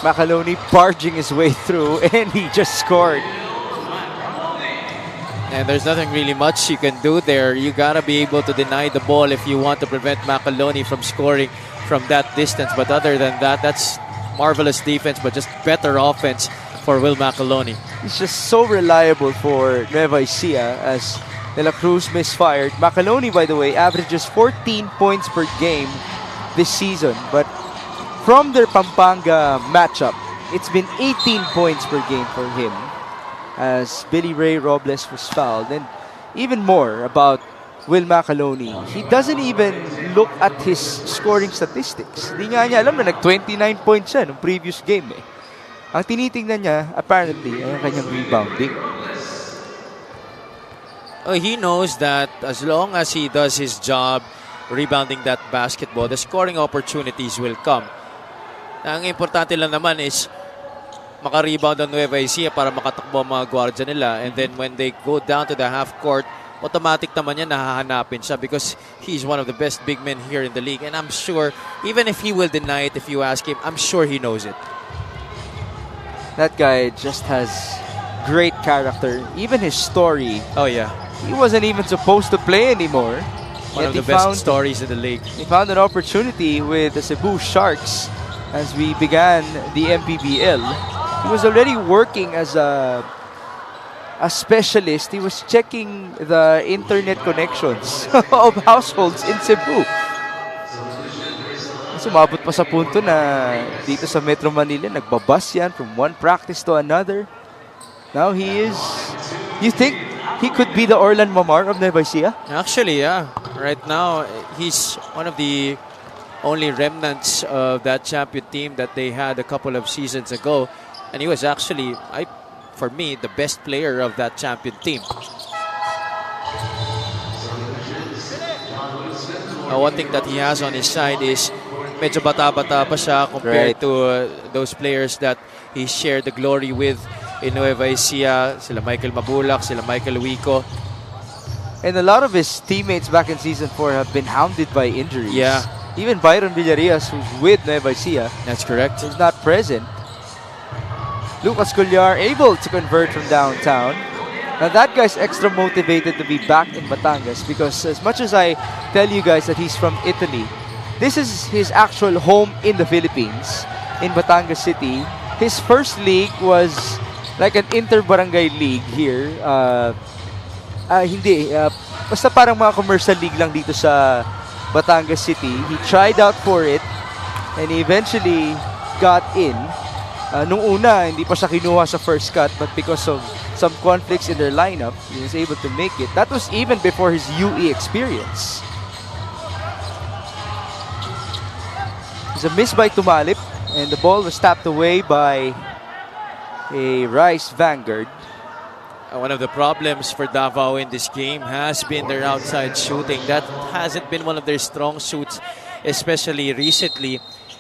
Macaloni barging his way through and he just scored. And there's nothing really much you can do there. You gotta be able to deny the ball if you want to prevent Macaloni from scoring from that distance. But other than that, that's marvelous defense, but just better offense for Will Macaloni. He's just so reliable for Nueva Ecija as De La Cruz misfired. Macaloni, by the way, averages 14 points per game this season. But from their Pampanga matchup, it's been 18 points per game for him as Billy Ray Robles was fouled. And even more about Will Macaloni, he doesn't even look at his scoring statistics. Hindi nga niya alam na nag-29 points siya nung previous game eh. Ang tinitingnan niya, apparently, ay ang kanyang rebounding. Oh, he knows that as long as he does his job rebounding that basketball, the scoring opportunities will come. Ang importante lang naman is maka-rebound ang Nueva Ecija para makatakbo ang mga gwardiya nila. And then when they go down to the half court, automatic naman yan nahahanapin siya because he's one of the best big men here in the league. And I'm sure, even if he will deny it if you ask him, I'm sure he knows it. That guy just has great character. Even his story. Oh yeah. He wasn't even supposed to play anymore. One Yet of the he best stories in the league. He found an opportunity with the Cebu Sharks as we began the MPBL. He was already working as a specialist. He was checking the internet connections of households in Cebu. Sumabot pa sa punto na dito sa Metro Manila, nagbabas yan from one practice to another. Now he is, you think he could be the Orlan Mamar of Nueva Ecija? Actually, yeah. Right now, he's one of the only remnants of that champion team that they had a couple of seasons ago. And he was actually, for me, the best player of that champion team. One thing that he has on his side is medyo bata-bata pa siya compared to those players that he shared the glory with in Nueva Ecija. Sila Michael Mabulak, sila Michael Wico. And a lot of his teammates back in Season 4 have been hounded by injuries. Yeah. Even Byron Villarias, who's with Nueva Ecija. That's correct. Is not present. Lucas Collar able to convert from downtown. Now that guy's extra motivated to be back in Batangas because as much as I tell you guys that he's from Italy, this is his actual home in the Philippines, in Batangas City. His first league was like an inter-barangay league here. Basta parang mga commercial league lang dito sa Batangas City. He tried out for it and he eventually got in. Nung una, hindi pa siya kinuha sa first cut, but because of some conflicts in their lineup, he was able to make it. That was even before his UE experience. It's a miss by Tumalip, and the ball was tapped away by a Rice Vanguard. One of the problems for Davao in this game has been their outside shooting. That hasn't been one of their strong suits, especially recently.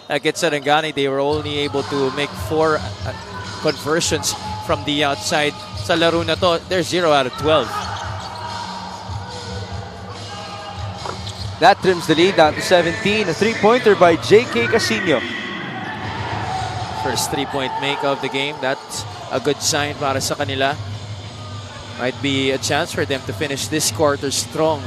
Against Sarangani, they were only able to make 4 conversions from the outside. Sa laro na to, they're 0 out of 12. That trims the lead down to 17. A three-pointer by J.K. Casino. First 3-point make of the game. That's a good sign para sa kanila. Might be a chance for them to finish this quarter strong.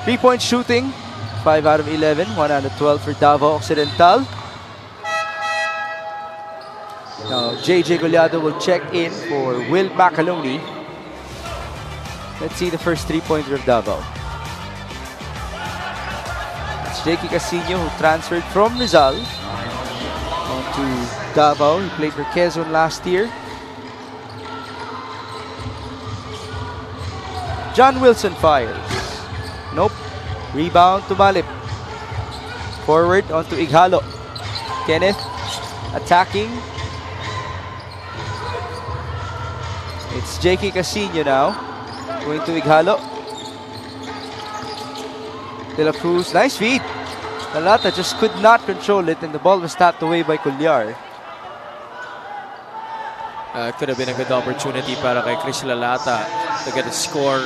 3-point shooting. 5 out of 11. 1 out of 12 for Davao Occidental. Now, JJ Goleado will check in for Will Macaloni. Let's see the first 3-pointer of Davao. It's J.K. Casino who transferred from Rizal onto Davao. He played for Quezon last year. John Wilson fires. Nope. Rebound to Malip. Forward onto Ighalo. Kenneth attacking. It's J.K. Casino now. Going to Ighalo. De La Cruz. Nice feed. Talata just could not control it and the ball was tapped away by Collar. Could have been a good opportunity para kay Chris Lalata to get a score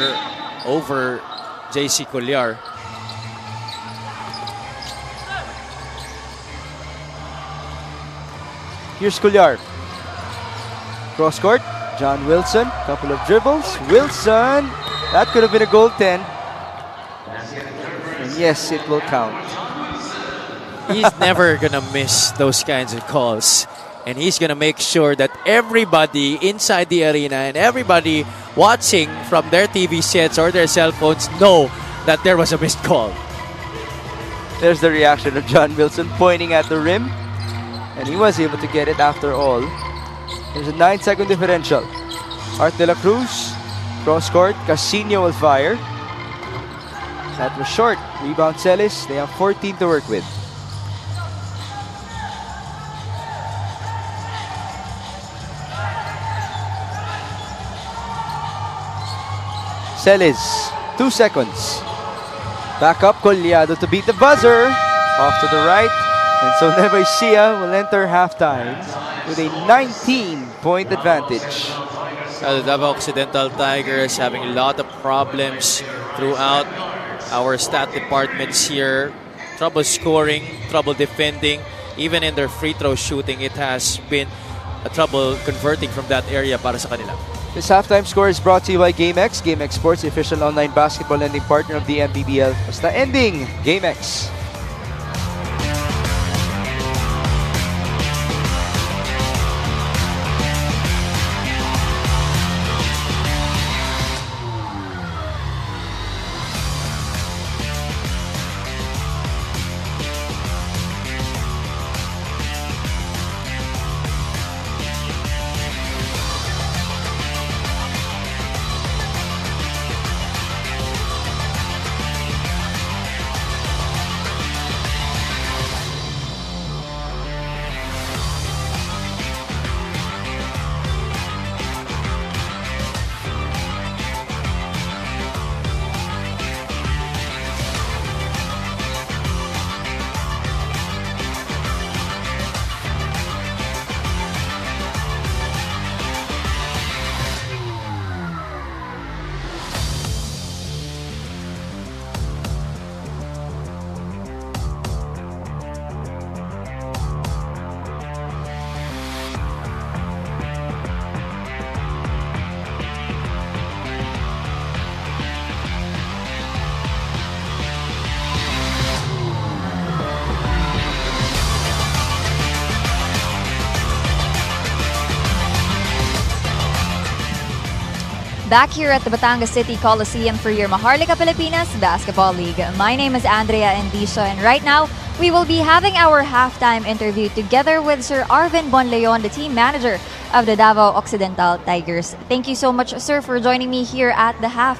over JC Collar. Here's Collar. Cross court. John Wilson. Couple of dribbles. Wilson. That could have been a goaltend. And yes, it will count. He's never going to miss those kinds of calls. And he's going to make sure that everybody inside the arena and everybody watching from their TV sets or their cell phones know that there was a missed call. There's the reaction of John Wilson pointing at the rim. And he was able to get it after all. There's a 9-second differential. Art De La Cruz. Cross court. Casino will fire. That was short. Rebound Celis. They have 14 to work with. Celis. 2 seconds. Back up Collado to beat the buzzer. Off to the right. And so Nueva Ecija will enter halftime with a 19-point advantage. The Davao Occidental Tigers having a lot of problems throughout our stat departments here. Trouble scoring, trouble defending. Even in their free throw shooting, it has been a trouble converting from that area para sa kanila. This halftime score is brought to you by GameX. GameX Sports, the official online basketball lending partner of the MPBL. Basta ending, GameX. back here at the Batangas City Coliseum for your Maharlika Pilipinas Basketball League. My name is Andrea Endiso, and right now we will be having our halftime interview together with Sir Arvin Bonleon, the team manager of the Davao Occidental Tigers. Thank you so much, sir, for joining me here at the half.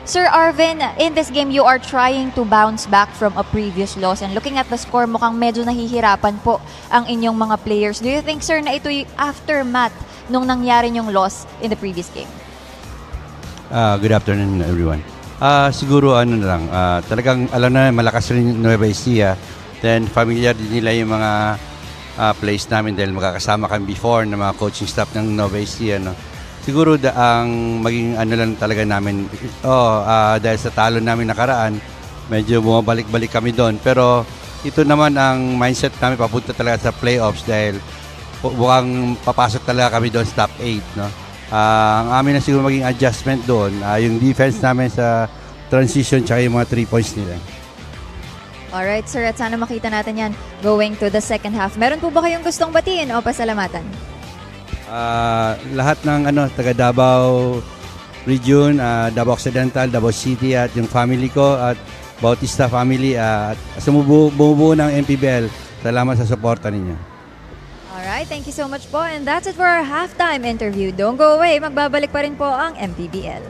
Sir Arvin, in this game, you are trying to bounce back from a previous loss, and looking at the score, mukhang medyo nahihirapan po ang inyong mga players. Do you think, sir, na ito'y aftermath nung nangyari yung loss in the previous game? Good afternoon, everyone. Siguro ano na lang, talagang alam na malakas rin Nueva Ecija. Then familiar din nila yung mga plays namin dahil magkakasama kami before ng mga coaching staff ng Nueva Ecija. No? Siguro ang maging ano lang talaga namin, dahil sa talo namin nakaraan, medyo bumabalik-balik kami doon. Pero ito naman ang mindset namin papunta talaga sa playoffs dahil mukhang papasok talaga kami doon sa top 8. No? Ang amin na siguro maging adjustment doon, yung defense namin sa transition tsaka yung mga 3 points nila. Alright, sir, at sana makita natin yan going to the second half. Meron po ba kayong gustong batiin o pasalamatan? Lahat ng taga Davao region, Davao Occidental, Davao City at yung family ko at Bautista family at sa bumubuo ng MPBL, salamat sa suporta ninyo. Alright, thank you so much po. And that's it for our halftime interview. Don't go away, magbabalik pa rin po ang MPBL.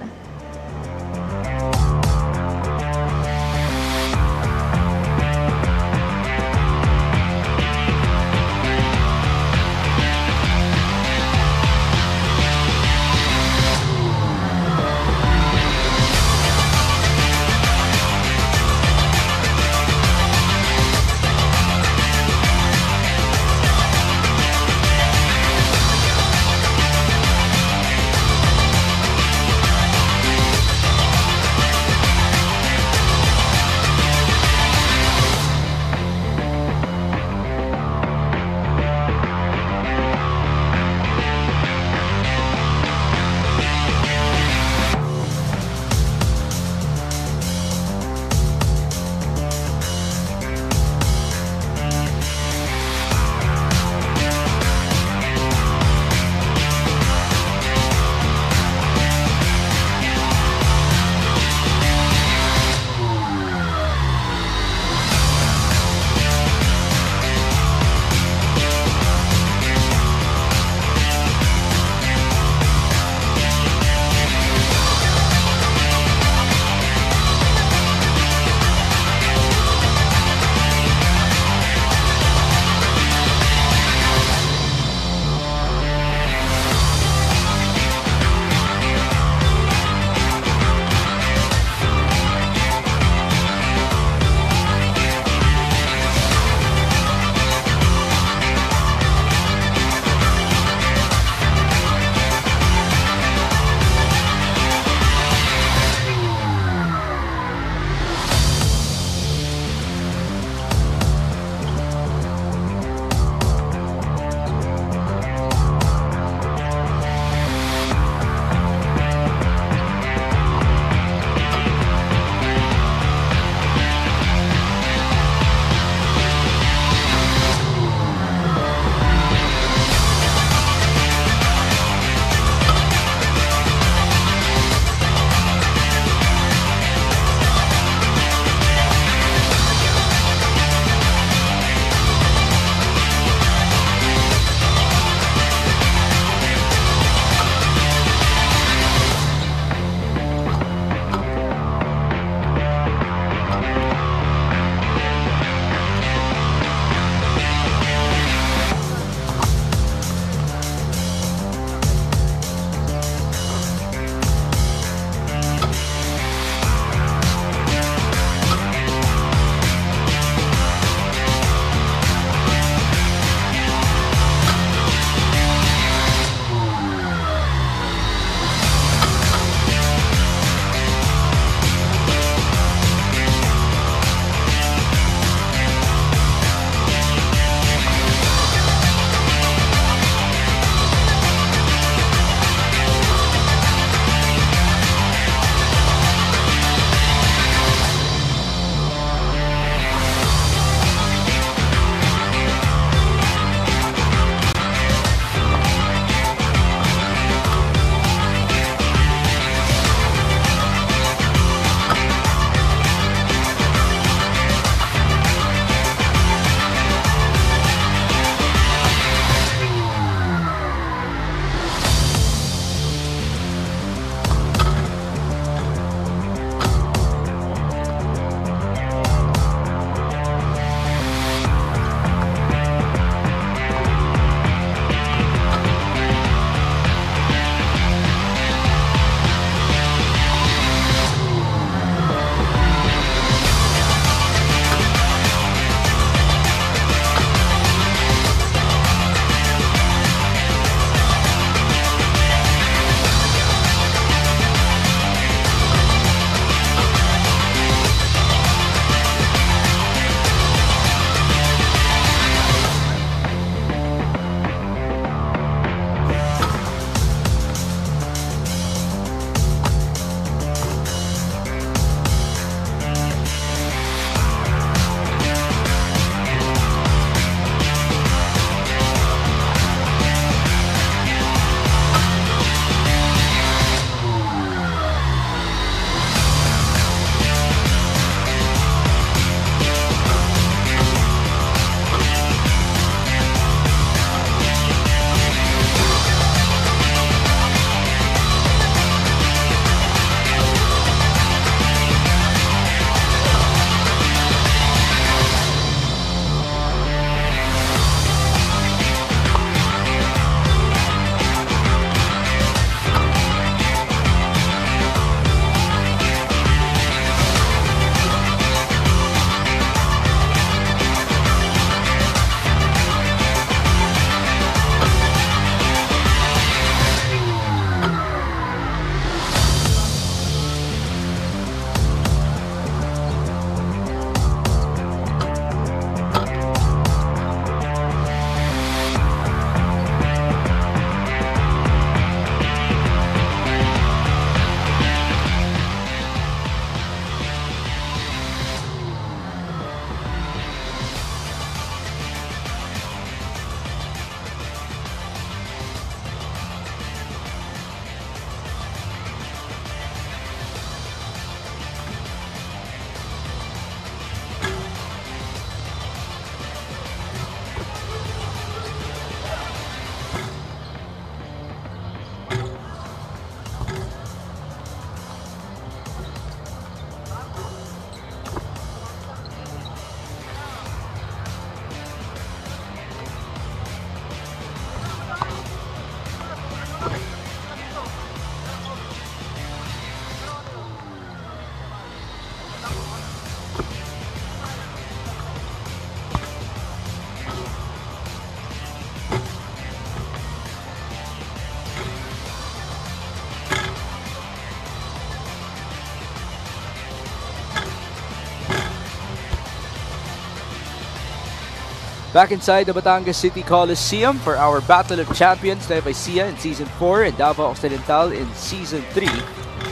Back inside the Batangas City Coliseum for our Battle of Champions, Nueva Ecija in Season 4 and Davao Occidental in Season 3.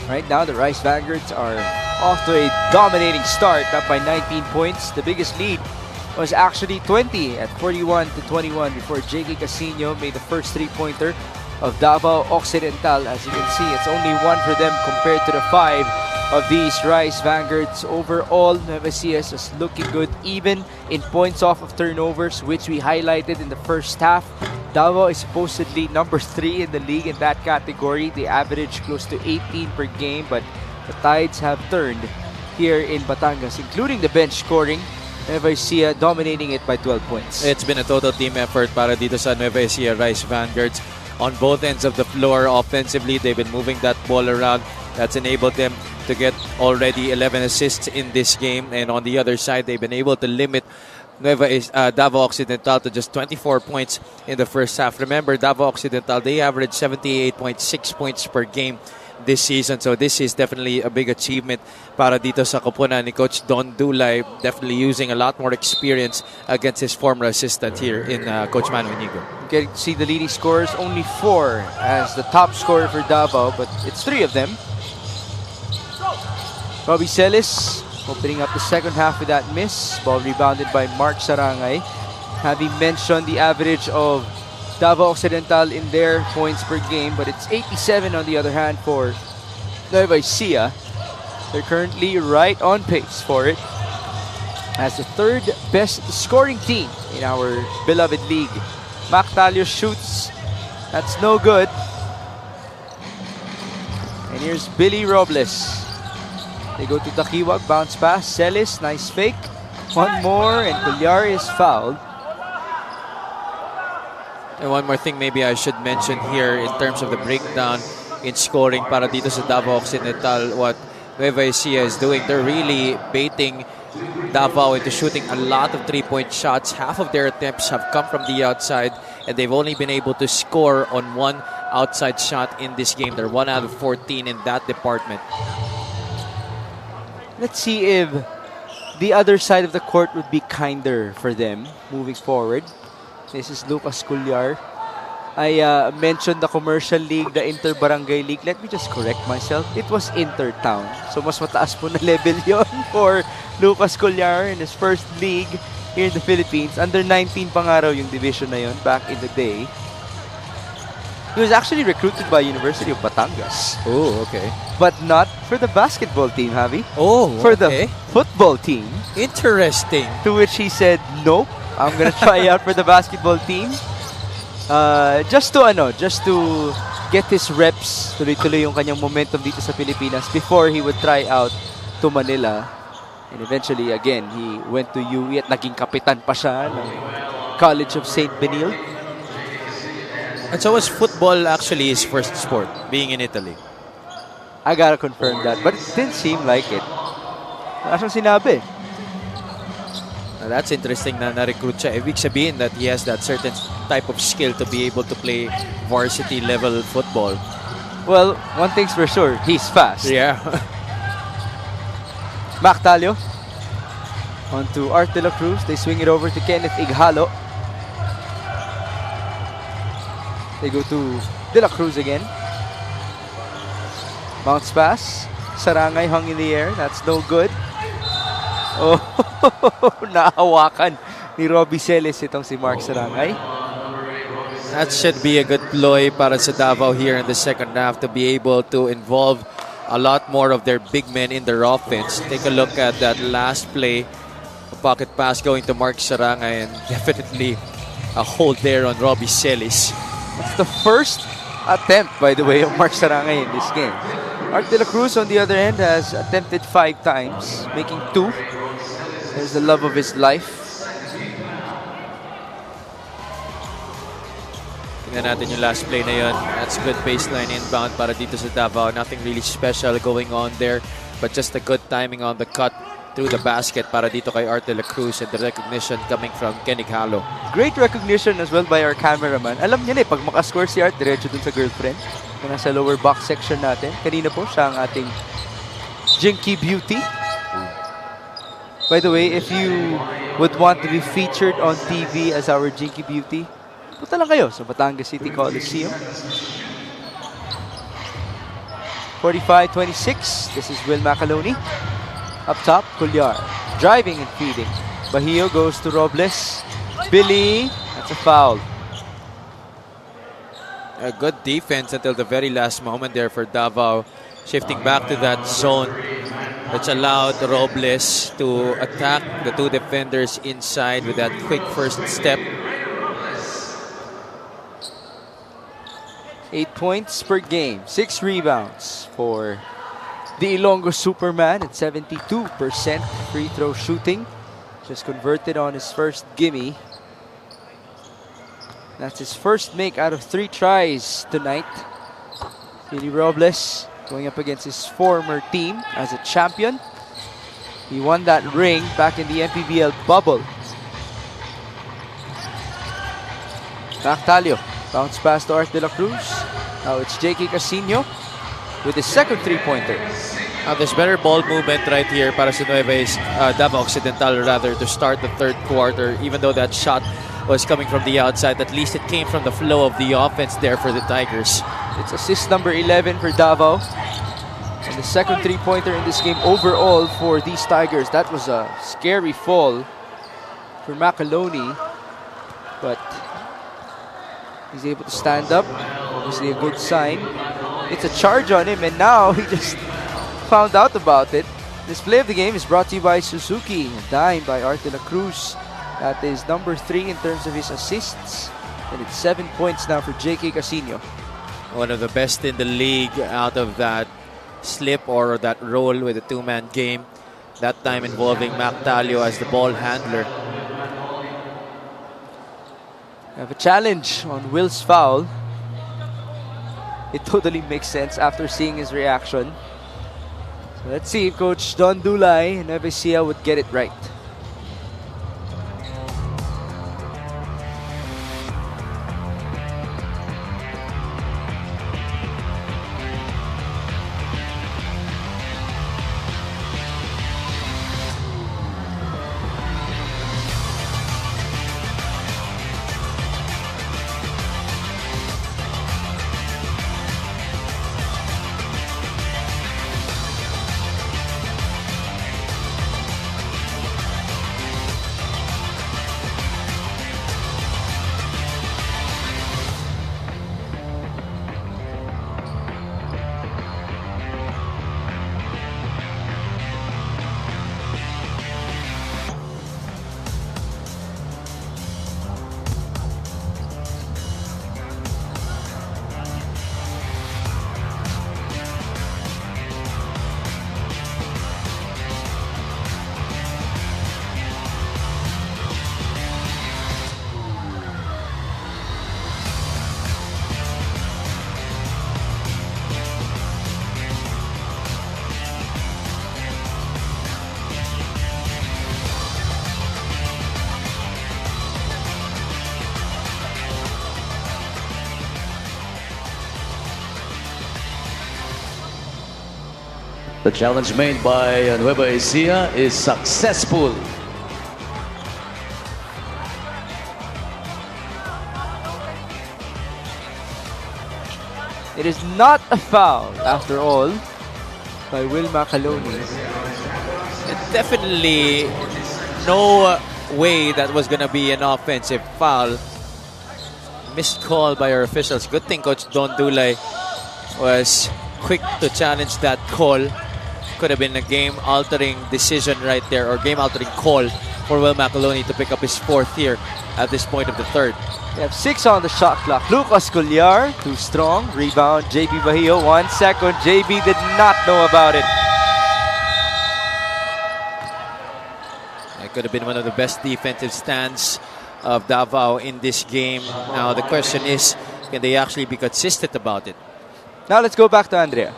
Right now, the Rice Vanguards are off to a dominating start, up by 19 points. The biggest lead was actually 20 at 41-21 before J.K. Casino made the first three-pointer of Davao Occidental. As you can see, it's only one for them compared to the 5 of these Rice Vanguards. Overall, Nueva Ecija is looking good, even in points off of turnovers, which we highlighted in the first half. Davao is supposedly number 3 in the league in that category. They average close to 18 per game, but the tides have turned here in Batangas, including the bench scoring. Nueva Ecija dominating it by 12 points. It's been a total team effort para dito sa Nueva Ecija Rice Vanguards. On both ends of the floor, offensively, they've been moving that ball around. That's enabled them to get already 11 assists in this game. And on the other side, they've been able to limit Davao Occidental to just 24 points in the first half. Remember, Davao Occidental, they average 78.6 points per game this season. So this is definitely a big achievement para dito sa koponan ni Coach Don Dulay. Definitely using a lot more experience against his former assistant here in Coach Manu Inigo. Getting to see the leading scorers, only 4 as the top scorer for Davao, but it's 3 of them. Robbie Celis opening up the second half with that miss. Ball rebounded by Mark Sarangay. Having mentioned the average of Davao Occidental in their points per game, but it's 87 on the other hand for Nueva Ecija. They're currently right on pace for it as the 3rd best scoring team in our beloved league. Mac Talio shoots. That's no good. And here's Billy Robles. They go to Takiwag, bounce pass. Celis, nice fake. One more, and Villar is fouled. And one more thing maybe I should mention here in terms of the breakdown in scoring para dito sa Davao Occidental, what Nueva Ecija is doing. They're really baiting Davao into shooting a lot of three-point shots. Half of their attempts have come from the outside, and they've only been able to score on one outside shot in this game. They're 1 out of 14 in that department. Let's see if the other side of the court would be kinder for them moving forward. This is Lucas Cullar. I mentioned the commercial league, the inter-barangay league. Let me just correct myself. It was inter-town. So mas mataas po na level yon for Lucas Cullar in his first league here in the Philippines. Under 19 pa nga raw yung division na yon back in the day. He was actually recruited by University of Batangas. Oh, okay. But not for the basketball team, Javi. Oh, For okay. the football team. Interesting. To which he said, nope, I'm gonna try out for the basketball team. Just to get his reps, tuloy-tuloy yung kanyang momentum dito sa Pilipinas before he would try out to Manila. And eventually, again, he went to UE at naging kapitan pa siya ng College of St. Benil. And so was football actually his first sport, being in Italy? I gotta confirm that, but it didn't seem like it. Wala siyang sinabi. Now that's interesting na na-recruit siya. Ibig sabihin that he has that certain type of skill to be able to play varsity level football. Well, one thing's for sure, he's fast. Yeah. Mac Talio. On to Art De La Cruz. They swing it over to Kenneth Ighalo. They go to De La Cruz again. Bounce pass. Sarangay hung in the air. That's no good. Oh, nahawakan ni Robbie Celis itong si Mark Sarangay. That should be a good ploy para sa Davao here in the second half to be able to involve a lot more of their big men in their offense. Take a look at that last play. A pocket pass going to Mark Sarangay, and definitely a hold there on Robbie Celis. It's the first attempt, by the way, of Mark Sarangay in this game. Art De La Cruz, on the other end, has attempted 5 times, making 2. There's the love of his life. Tingnan natin yung last play na yun. That's good baseline inbound para dito sa Davao. Nothing really special going on there, but just a good timing on the cut through the basket para dito kay Art De La Cruz, and the recognition coming from Kenny Halo. Great recognition as well by our cameraman. Alam niya na pag makascore si Art, diretso dun sa girlfriend. Kung nasa lower box section natin. Kanina po siya ang ating Jinky Beauty. By the way, if you would want to be featured on TV as our Jinky Beauty, punta lang kayo sa Batangas City Coliseum. 45-26. This is Will Macaloni. Up top, Cuellar. Driving and feeding. Bahio goes to Robles. Billy. That's a foul. A good defense until the very last moment there for Davao. Shifting back to that zone, which allowed Robles to attack the two defenders inside with that quick first step. 8 points per game. 6 rebounds for the Ilonggo Superman at 72% free throw shooting. Just converted on his first gimme. That's his first make out of 3 tries tonight. Billy Robles going up against his former team as a champion. He won that ring back in the MPBL bubble. Mactalio. Bounce pass to Art de la Cruz. Now it's J.K. Casino with his second three-pointer. Now there's better ball movement right here para sa Davao Occidental rather to start the third quarter. Even though that shot was coming from the outside, at least it came from the flow of the offense there for the Tigers. It's assist number 11 for Davao. And the second three-pointer in this game overall for these Tigers. That was a scary fall for Macaloni. But he's able to stand up. Obviously a good sign. It's a charge on him and now he just found out about it. This play of the game is brought to you by Suzuki. A dime by Art de la Cruz. That is number 3 in terms of his assists. And it's 7 points now for J.K. Casino. One of the best in the league out of that slip or that roll with a two-man game. That time involving Mactalio as the ball handler. We have a challenge on Will's foul. It totally makes sense after seeing his reaction. So let's see if Coach Don Dulay and Nueva Ecija would get it right. The challenge made by Nueva Ecija is successful. It is not a foul after all by Will Macaloni. Definitely no way that was going to be an offensive foul. Missed call by our officials. Good thing Coach Don Dulay was quick to challenge that call. Could have been a game-altering decision right there, or game-altering call for Will Macaloni to pick up his 4th here at this point of the 3rd. We have 6 on the shot clock. Lucas Cuellar, too strong. Rebound, JB Bahio, 1 second. JB did not know about it. It could have been one of the best defensive stands of Davao in this game. Now the question is, can they actually be consistent about it? Now let's go back to Andrea.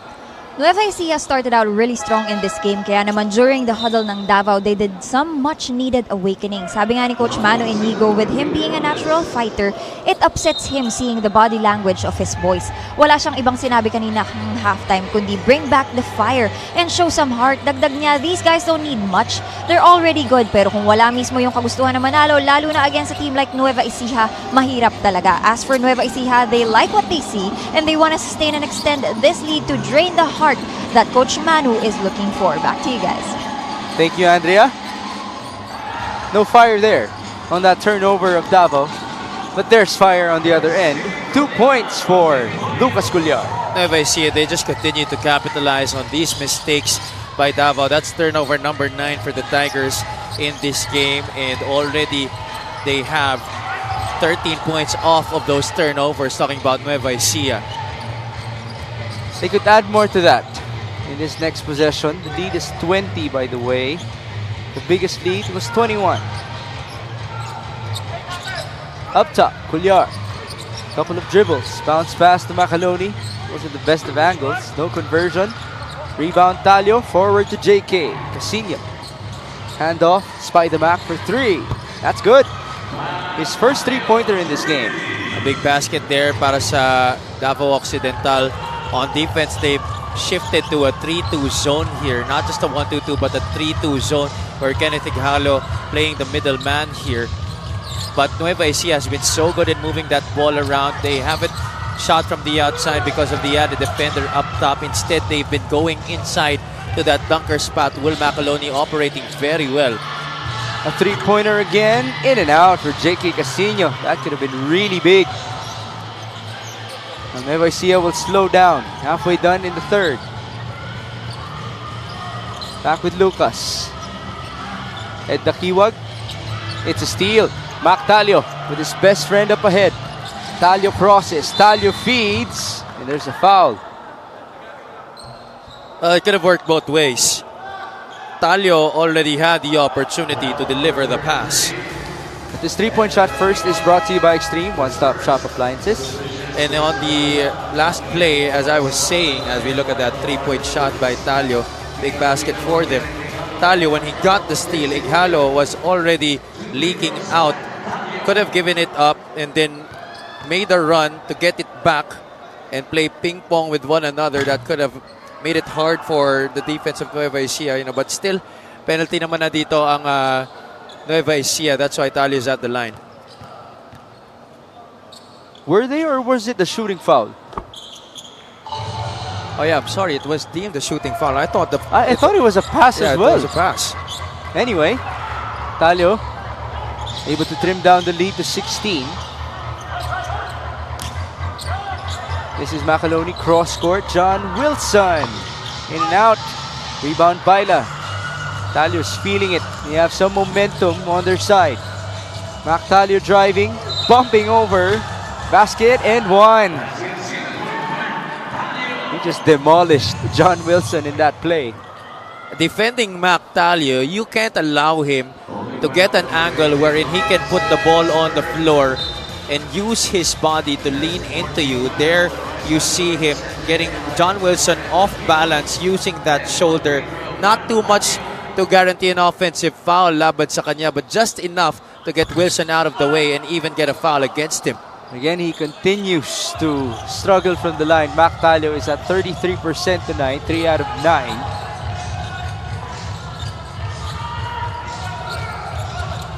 Nueva Ecija started out really strong in this game, kaya naman during the huddle ng Davao, they did some much-needed awakening. Sabi nga ni Coach Mano Inigo, with him being a natural fighter, it upsets him seeing the body language of his boys. Wala siyang ibang sinabi kanina ng halftime, kundi bring back the fire and show some heart. Dagdag niya, these guys don't need much. They're already good, pero kung wala mismo yung kagustuhan na manalo, lalo na against a team like Nueva Ecija, mahirap talaga. As for Nueva Ecija, they like what they see, and they want to sustain and extend this lead to drain the heart that Coach Manu is looking for. Back to you guys. Thank you, Andrea. No fire there on that turnover of Davao. But there's fire on the other end. 2 points for Lucas Cullar. Nueva Ecija, they just continue to capitalize on these mistakes by Davao. That's turnover number 9 for the Tigers in this game. And already they have 13 points off of those turnovers, talking about Nueva Ecija. They could add more to that in this next possession. The lead is 20, by the way. The biggest lead was 21. Up top, Cullar. Couple of dribbles. Bounce pass to Macaloni. Wasn't the best of angles. No conversion. Rebound Talio. Forward to JK. Casino. Handoff. Spider Mac for 3. That's good. His first 3-pointer in this game. A big basket there para sa Davao Occidental. On defense, they've shifted to a 3-2 zone here. Not just a 1-2-2, but a 3-2 zone where Kenneth Ighalo playing the middleman here. But Nueva Ecija has been so good at moving that ball around. They haven't shot from the outside because of the added defender up top. Instead, they've been going inside to that dunker spot. Will Macaloni operating very well. A 3-pointer again. In and out for JK Casino. That could have been really big. And Nueva Ecija will slow down. Halfway done in the third. Back with Lucas. Ed Dakiwag. It's a steal. Mac Talio with his best friend up ahead. Talio crosses. Talio feeds. And there's a foul. It could have worked both ways. Talio already had the opportunity to deliver the pass. But this 3-point shot first is brought to you by Extreme One-Stop Shop Appliances. And on the last play, as I was saying, as we look at that 3-point shot by Talio, big basket for them. Talio, when he got the steal, Ighalo was already leaking out. Could have given it up and then made a run to get it back and play ping pong with one another. That could have made it hard for the defense of Nueva Ecija, but still penalty naman na dito ang Nueva Ecija. That's why Talio is at the line. Were they, or was it the shooting foul? Oh yeah, I'm sorry. It was deemed a shooting foul. I thought I thought it was a pass as well. It was a pass. Anyway, Talio able to trim down the lead to 16. This is Macaloni, cross court. John Wilson in and out. Rebound Baila. Talio's feeling it. They have some momentum on their side. Mac Talio driving, bumping over. Basket and one. He just demolished John Wilson in that play. Defending Mac Talio, you can't allow him to get an angle wherein he can put the ball on the floor and use his body to lean into you. There you see him getting John Wilson off balance using that shoulder. Not too much to guarantee an offensive foul laban sa kanya, but just enough to get Wilson out of the way and even get a foul against him. Again, he continues to struggle from the line. Mac Talio is at 33% tonight, 3 out of 9.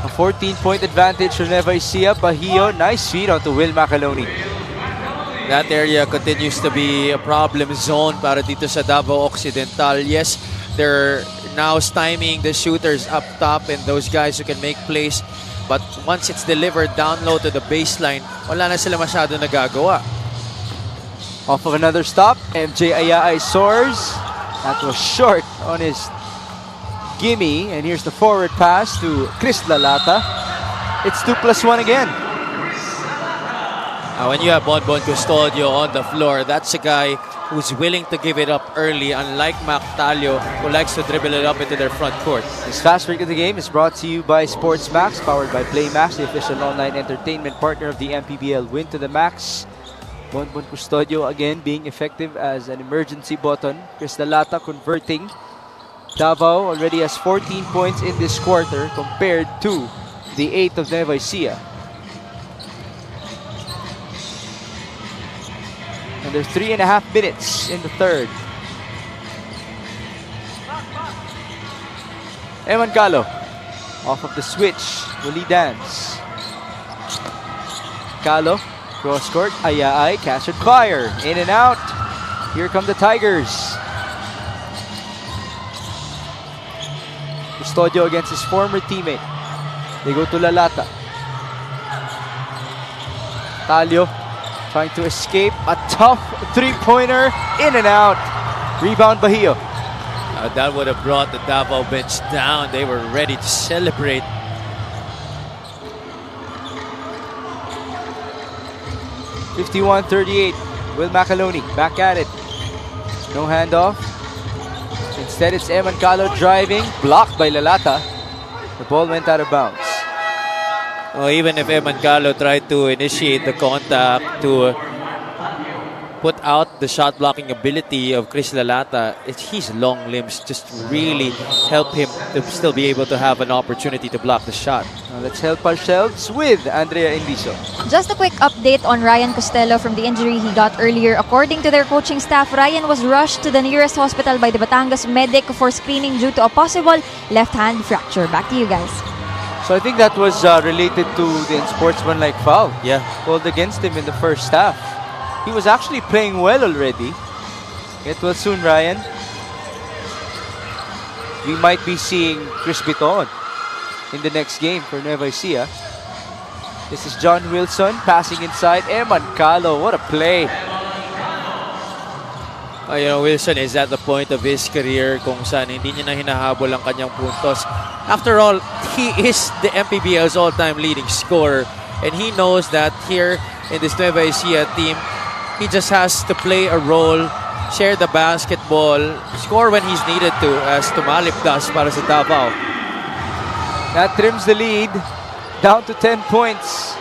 A 14-point advantage for Nueva Ecija. Bahio, nice feed onto Will Macaloni. That area continues to be a problem zone para dito sa Davao Occidental. Yes, they're now stymieing the shooters up top and those guys who can make plays. But once it's delivered down low to the baseline, wala na sila masyado nagagawa. Off of another stop, MJ Ayaay soars. That was short on his gimme. And here's the forward pass to Chris Lalata. It's 2+1 again. When you have Bonbon Custodio on the floor, that's a guy who's willing to give it up early, unlike Mac Talio, who likes to dribble it up into their front court. This fast break of the game is brought to you by Sports Max, powered by Play Max, the official online entertainment partner of the MPBL. Win to the max Bonbon Custodio again being effective as an emergency button. Chris Dalata converting. Davao already has 14 points in this quarter compared to the 8th of Nueva Ecija. And there's 3.5 minutes in the third. Eman Calo off of the switch. Will he dance? Calo, cross court. Ayaay, catch and fire. In and out. Here come the Tigers. Custodio against his former teammate. They go to Lalata. Talio trying to escape. A tough three-pointer. In and out. Rebound Bahio. That would have brought the Davao bench down. They were ready to celebrate. (51-38). Will Macaloni back at it. No handoff. Instead, it's Eman Calo driving. Blocked by Lalata. The ball went out of bounds. Oh, even if Eman Calo tried to initiate the contact to put out the shot blocking ability of Chris Lalata, his long limbs just really help him to still be able to have an opportunity to block the shot. Now let's help ourselves with Andrea Indiso. Just a quick update on Ryan Costello from the injury he got earlier. According to their coaching staff, Ryan was rushed to the nearest hospital by the Batangas medic for screening due to a possible left hand fracture. Back to you guys. So I think that was related to the unsportsmanlike foul. Yeah. Called against him in the first half. He was actually playing well already. Get well soon, Ryan. We might be seeing Chris Biton in the next game for Nueva Ecija. This is John Wilson passing inside. Eman Calo, what a play. Wilson is at the point of his career kung saan hindi niya na hinahabol ang kanyang puntos. After all, he is the MPBL's all-time leading scorer. And he knows that here in this Nueva Ecija team, he just has to play a role, share the basketball, score when he's needed to, as Tumalip does para sa Davao. That trims the lead down to 10 points.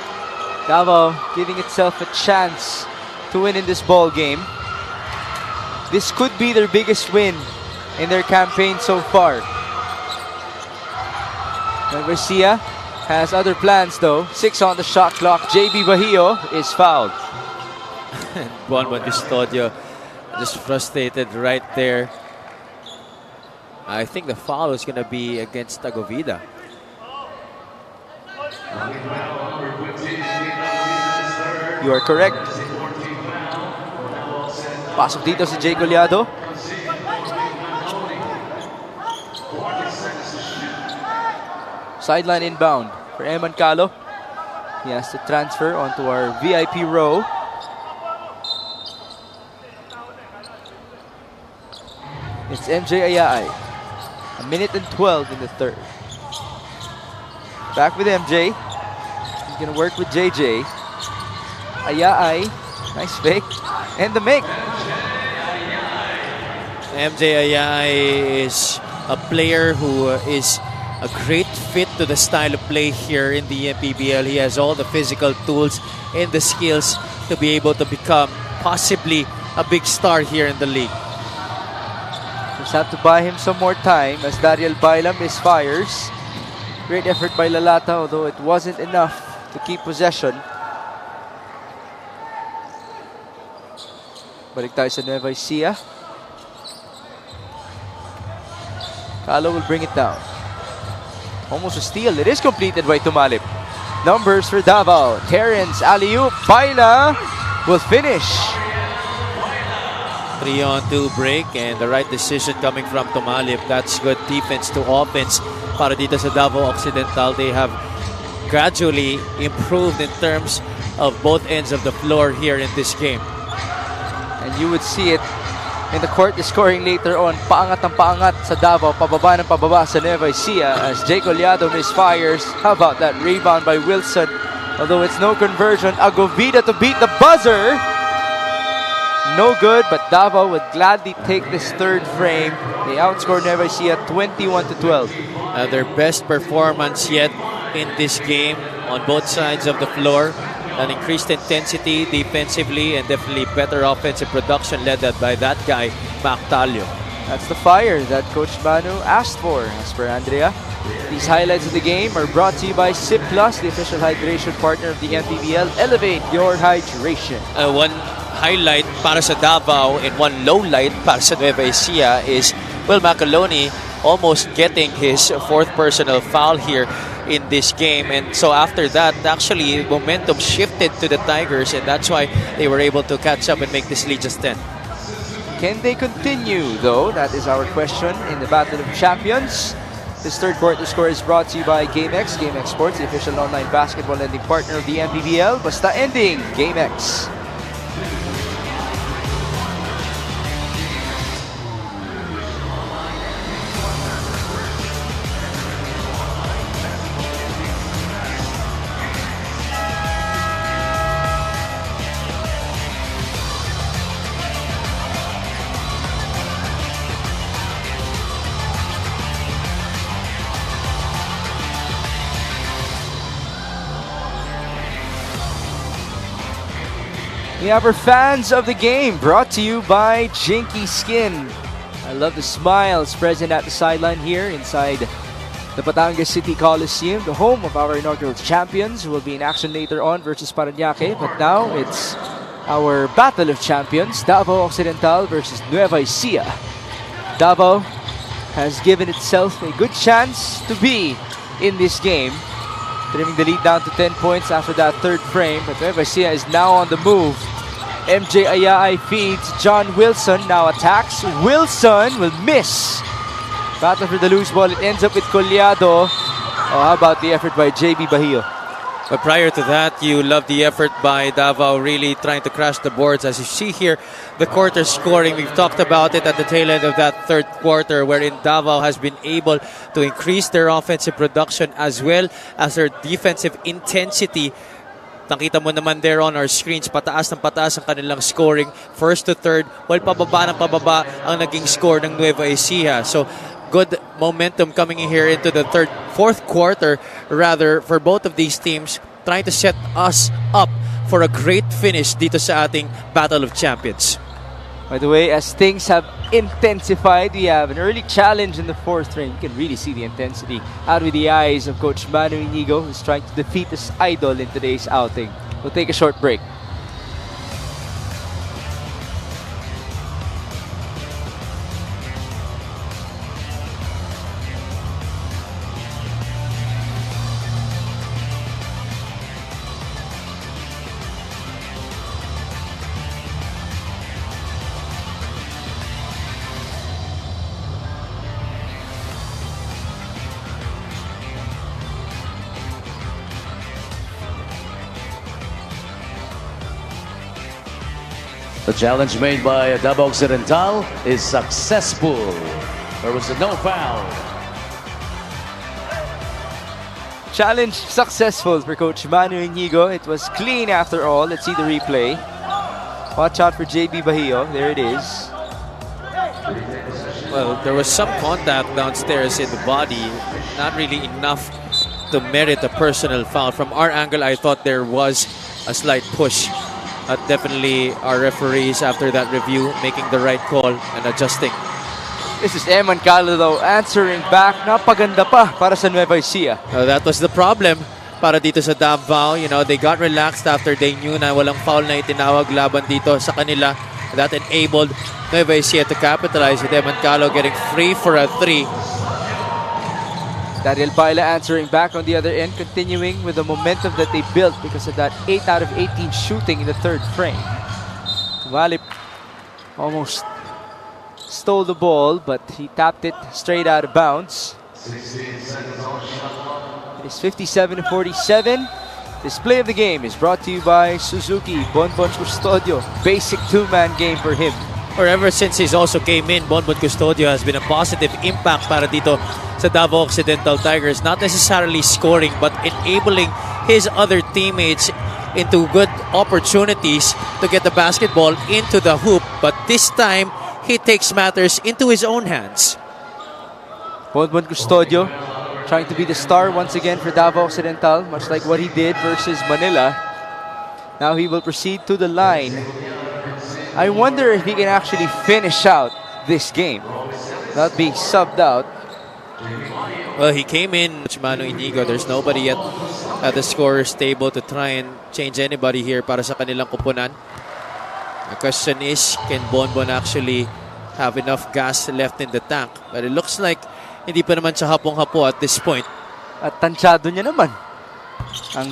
Davao giving itself a chance to win in this ball game. This could be their biggest win in their campaign so far. Nueva Ecija has other plans though. 6 on the shot clock. JB Bahio is fouled. Bonbon Custodio just frustrated right there. I think the foul is going to be against Tagovida. You are correct. Pasok dito si Jay Goleado. Sideline inbound for Eman Calo. He has to transfer onto our VIP row. It's MJ Ayaay. 1:12 in the third. Back with MJ. He's going to work with JJ. Ayaay. Nice fake. And the make. MJ Ayaay is a player who is a great fit to the style of play here in the MPBL. He has all the physical tools and the skills to be able to become possibly a big star here in the league. Just have to buy him some more time as Dariel Bailam misfires. Great effort by Lalata, although it wasn't enough to keep possession. Balik tayo sa Nueva Ecija. Calo will bring it down. Almost a steal. It is completed by Tumalip. Numbers for Davao. Terrence alley-oop. Baila will finish. 3-on-2 break and the right decision coming from Tumalip. That's good defense to offense para dito sa Davao Occidental. They have gradually improved in terms of both ends of the floor here in this game. And you would see it in the court scoring later on. Paangat ang paangat sa Davao. Pababa ng pababa sa Nueva Ecija as Jay Goleado misfires. How about that rebound by Wilson? Although it's no conversion. Agovida to beat the buzzer. No good, but Davao would gladly take this third frame. They outscored Nueva Ecija 21-12. Their best performance yet in this game on both sides of the floor. an increased intensity defensively and definitely better offensive production led by that guy, Mac Talio. That's the fire that Coach Manu asked for, as per Andrea. These highlights of the game are brought to you by Sip Plus, the official hydration partner of the MPBL. Elevate your hydration. One highlight para sa Davao and one low light para sa Nueva Ecija is Will Macaloni almost getting his fourth personal foul here in this game, and so after that actually momentum shifted to the Tigers, and that's why they were able to catch up and make this lead just 10. Can they continue, though? That is our question in the Battle of Champions. This third quarter score is brought to you by GameX. GameX Sports, the official online basketball lending partner of the MPBL. Basta ending, GameX. We have our fans of the game brought to you by Jinky Skin. I love the smiles present at the sideline here inside the Batangas City Coliseum, the home of our inaugural champions, who will be in action later on versus Parañaque. But now it's our battle of champions, Davao Occidental versus Nueva Ecija. Davao has given itself a good chance to be in this game, trimming the lead down to 10 points after that third frame. But Nueva Ecija is now on the move. MJ Ayay feeds. John Wilson now attacks. Wilson will miss. Battle for the loose ball. It ends up with Collado. Oh, how about the effort by JB Bahio? But prior to that, you love the effort by Davao, really trying to crash the boards. As you see here, the quarter scoring, we've talked about it at the tail end of that third quarter, wherein Davao has been able to increase their offensive production as well as their defensive intensity. Nakita mo naman there on our screens, pataas ng pataas ang kanilang scoring. First to third, while pababa ng pababa ang naging score ng Nueva Ecija. So, good momentum coming in here into the fourth quarter, rather, for both of these teams, trying to set us up for a great finish dito sa ating Battle of Champions. By the way, as things have intensified, we have an early challenge in the fourth frame. You can really see the intensity out with the eyes of Coach Manu Inigo, who's trying to defeat his idol in today's outing. We'll take a short break. The challenge made by Davao Occidental is successful. There was a no foul. Challenge successful for Coach Manu Inigo. It was clean after all. Let's see the replay. Watch out for JB Bahio. There it is. Well, there was some contact downstairs in the body. Not really enough to merit a personal foul. From our angle, I thought there was a slight push. Definitely our referees, after that review, making the right call and adjusting. This is Eman Calo though, answering back. Napaganda pa para sa Nueva Ecija. That was the problem para dito sa Davao. You know, they got relaxed after they knew na walang foul na itinawag laban dito sa kanila. That enabled Nueva Ecija to capitalize with Eman Calo getting free for a 3. Dariel Baila answering back on the other end, continuing with the momentum that they built because of that 8 out of 18 shooting in the third frame. Valip almost stole the ball, but he tapped it straight out of bounds. It is 57-47. This play of the game is brought to you by Suzuki Bonbon Custodio. Basic two-man game for him. Or ever since he's also came in, Bonbon Custodio has been a positive impact para dito sa Davao Occidental Tigers. Not necessarily scoring, but enabling his other teammates into good opportunities to get the basketball into the hoop. But this time, he takes matters into his own hands. Bonbon Custodio trying to be the star once again for Davao Occidental, much like what he did versus Manila. Now he will proceed to the line. I wonder if he can actually finish out this game, not being subbed out. Well, he came in, Mano Inigo. There's nobody yet at the scorer's table to try and change anybody here para sa kanilang kupunan. The question is, can Bonbon actually have enough gas left in the tank? But it looks like hindi pa naman siya hapong-hapo at this point. At tansyado niya naman ang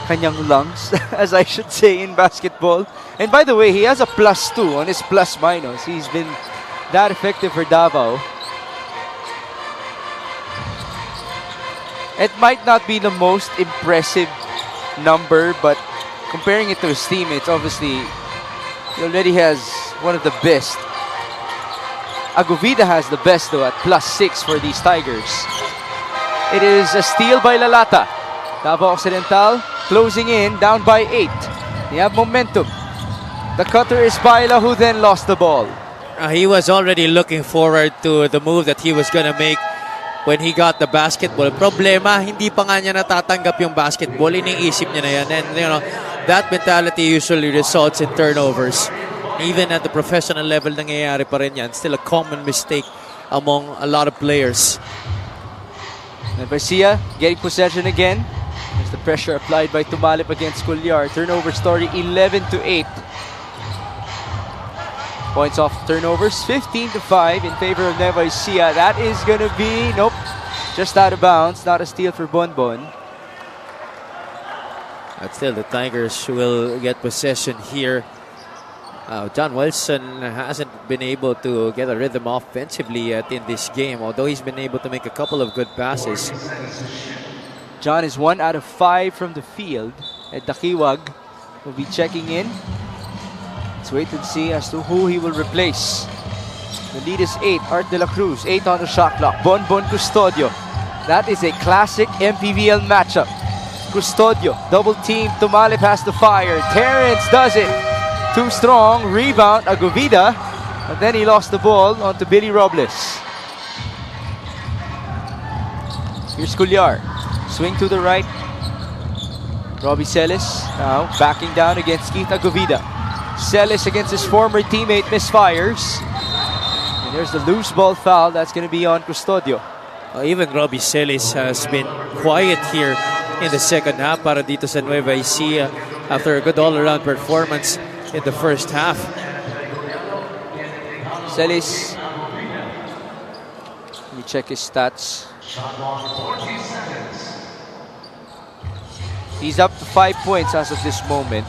kanyang lungs, as I should say in basketball. And by the way, he has a +2 on his plus-minus. He's been that effective for Davao. It might not be the most impressive number, but comparing it to his teammates, obviously, he already has one of the best. Agovida has the best though at +6 for these Tigers. It is a steal by Lalata. Davao Occidental closing in, down by 8. They have momentum. The cutter is Baila, who then lost the ball. He was already looking forward to the move that he was gonna make when he got the basketball. Problema, hindi pa nga niya natatanggap yung basketball. Iniisip niya na yan. And you know, that mentality usually results in turnovers. Even at the professional level, nangyayari pa rin yan. Still a common mistake among a lot of players. Nueva Ecija getting possession again. There's the pressure applied by Tumalip against Cuellar. Turnover story 11-8. Points off turnovers 15-5 in favor of Nueva Ecija. That is going to be, nope, just out of bounds. Not a steal for Bonbon. But still, the Tigers will get possession here. John Wilson hasn't been able to get a rhythm offensively yet in this game, although he's been able to make a couple of good passes. John is 1 out of 5 from the field. Ed Dakiwag will be checking in. Let's wait and see as to who he will replace. The lead is 8. Art de la Cruz, 8 on the shot clock. Bonbon Custodio. That is a classic MPBL matchup. Custodio, double team. Tumalip has to fire. Terrence does it. Too strong. Rebound, Agovida. And then he lost the ball onto Billy Robles. Here's Cuellar. Swing to the right. Robbie Celis now backing down against Keith Agovida. Celis against his former teammate misfires. And there's the loose ball foul. That's going to be on Custodio. Even Robbie Celis has been quiet here in the second half para dito sa Nueva Ecija after a good all-around performance in the first half. Celis. Let me check his stats. He's up to 5 points as of this moment.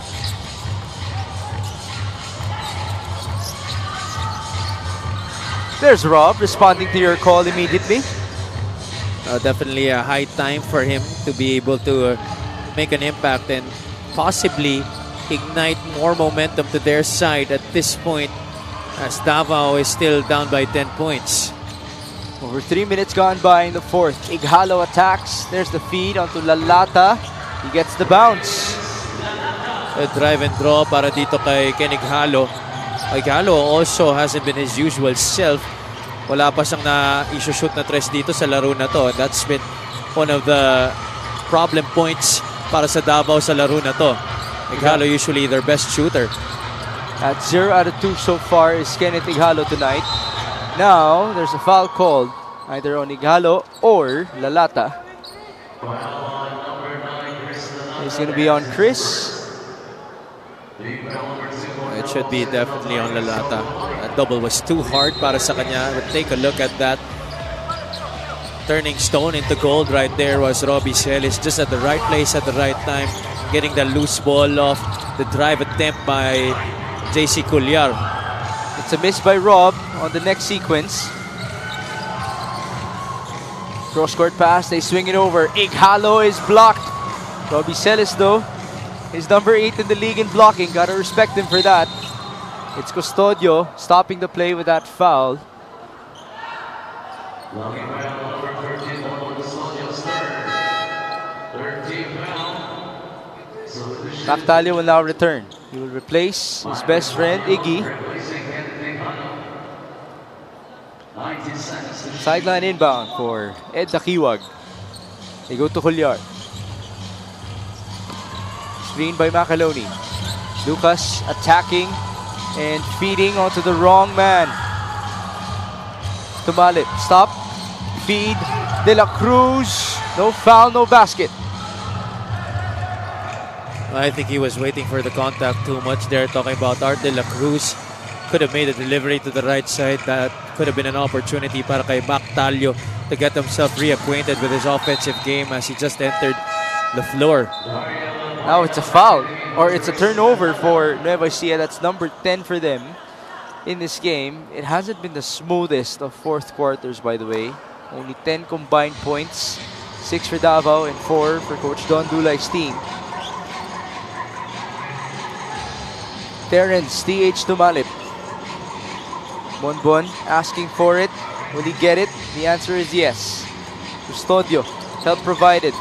There's Rob responding to your call immediately. Definitely a high time for him to be able to make an impact and possibly ignite more momentum to their side at this point, as Davao is still down by 10 points. Over 3 minutes gone by in the fourth. Ighalo attacks. There's the feed onto Lalata. He gets the bounce. A drive and draw para dito kay Ken Ighalo. Ighalo also hasn't been his usual self. Wala pa siyang na-issue-shoot na tres dito sa laro na to. That's been one of the problem points para sa Davao sa laro na to. Ighalo usually their best shooter. At 0 out of 2 so far is Kenneth Ighalo tonight. Now, there's a foul called either on Ighalo or Lalata. It's going to be on Chris. It should be definitely on Lalata. That double was too hard para sa kanya. But take a look at that. Turning stone into gold right there was Robbie Celis, just at the right place at the right time, getting the loose ball off the drive attempt by JC Cuellar. It's a miss by Rob on the next sequence. Cross-court pass, they swing it over. Ighalo is blocked. Robbie Celis though is number 8 in the league in blocking. Gotta respect him for that. It's Custodio stopping the play with that foul. Mactalio will now return. He will replace his best friend, Iggy. Sideline inbound for Ed Dakiwag. They go to Cuellar. Screen by Macaloni. Lucas attacking and feeding onto the wrong man. Tumalip, stop, feed, De La Cruz. No foul, no basket. I think he was waiting for the contact too much there, talking about Art De La Cruz. Could have made a delivery to the right side. That could have been an opportunity para kay Mac Talio to get himself reacquainted with his offensive game as he just entered the floor. Now it's a foul, or it's a turnover for Nueva Ecija. That's number 10 for them in this game. It hasn't been the smoothest of fourth quarters, by the way. Only 10 combined points, 6 for Davao and 4 for Coach Don Dulay's team. Terrence, TH Tumalip. Bonbon asking for it. Will he get it? The answer is yes. Custodio, help provided.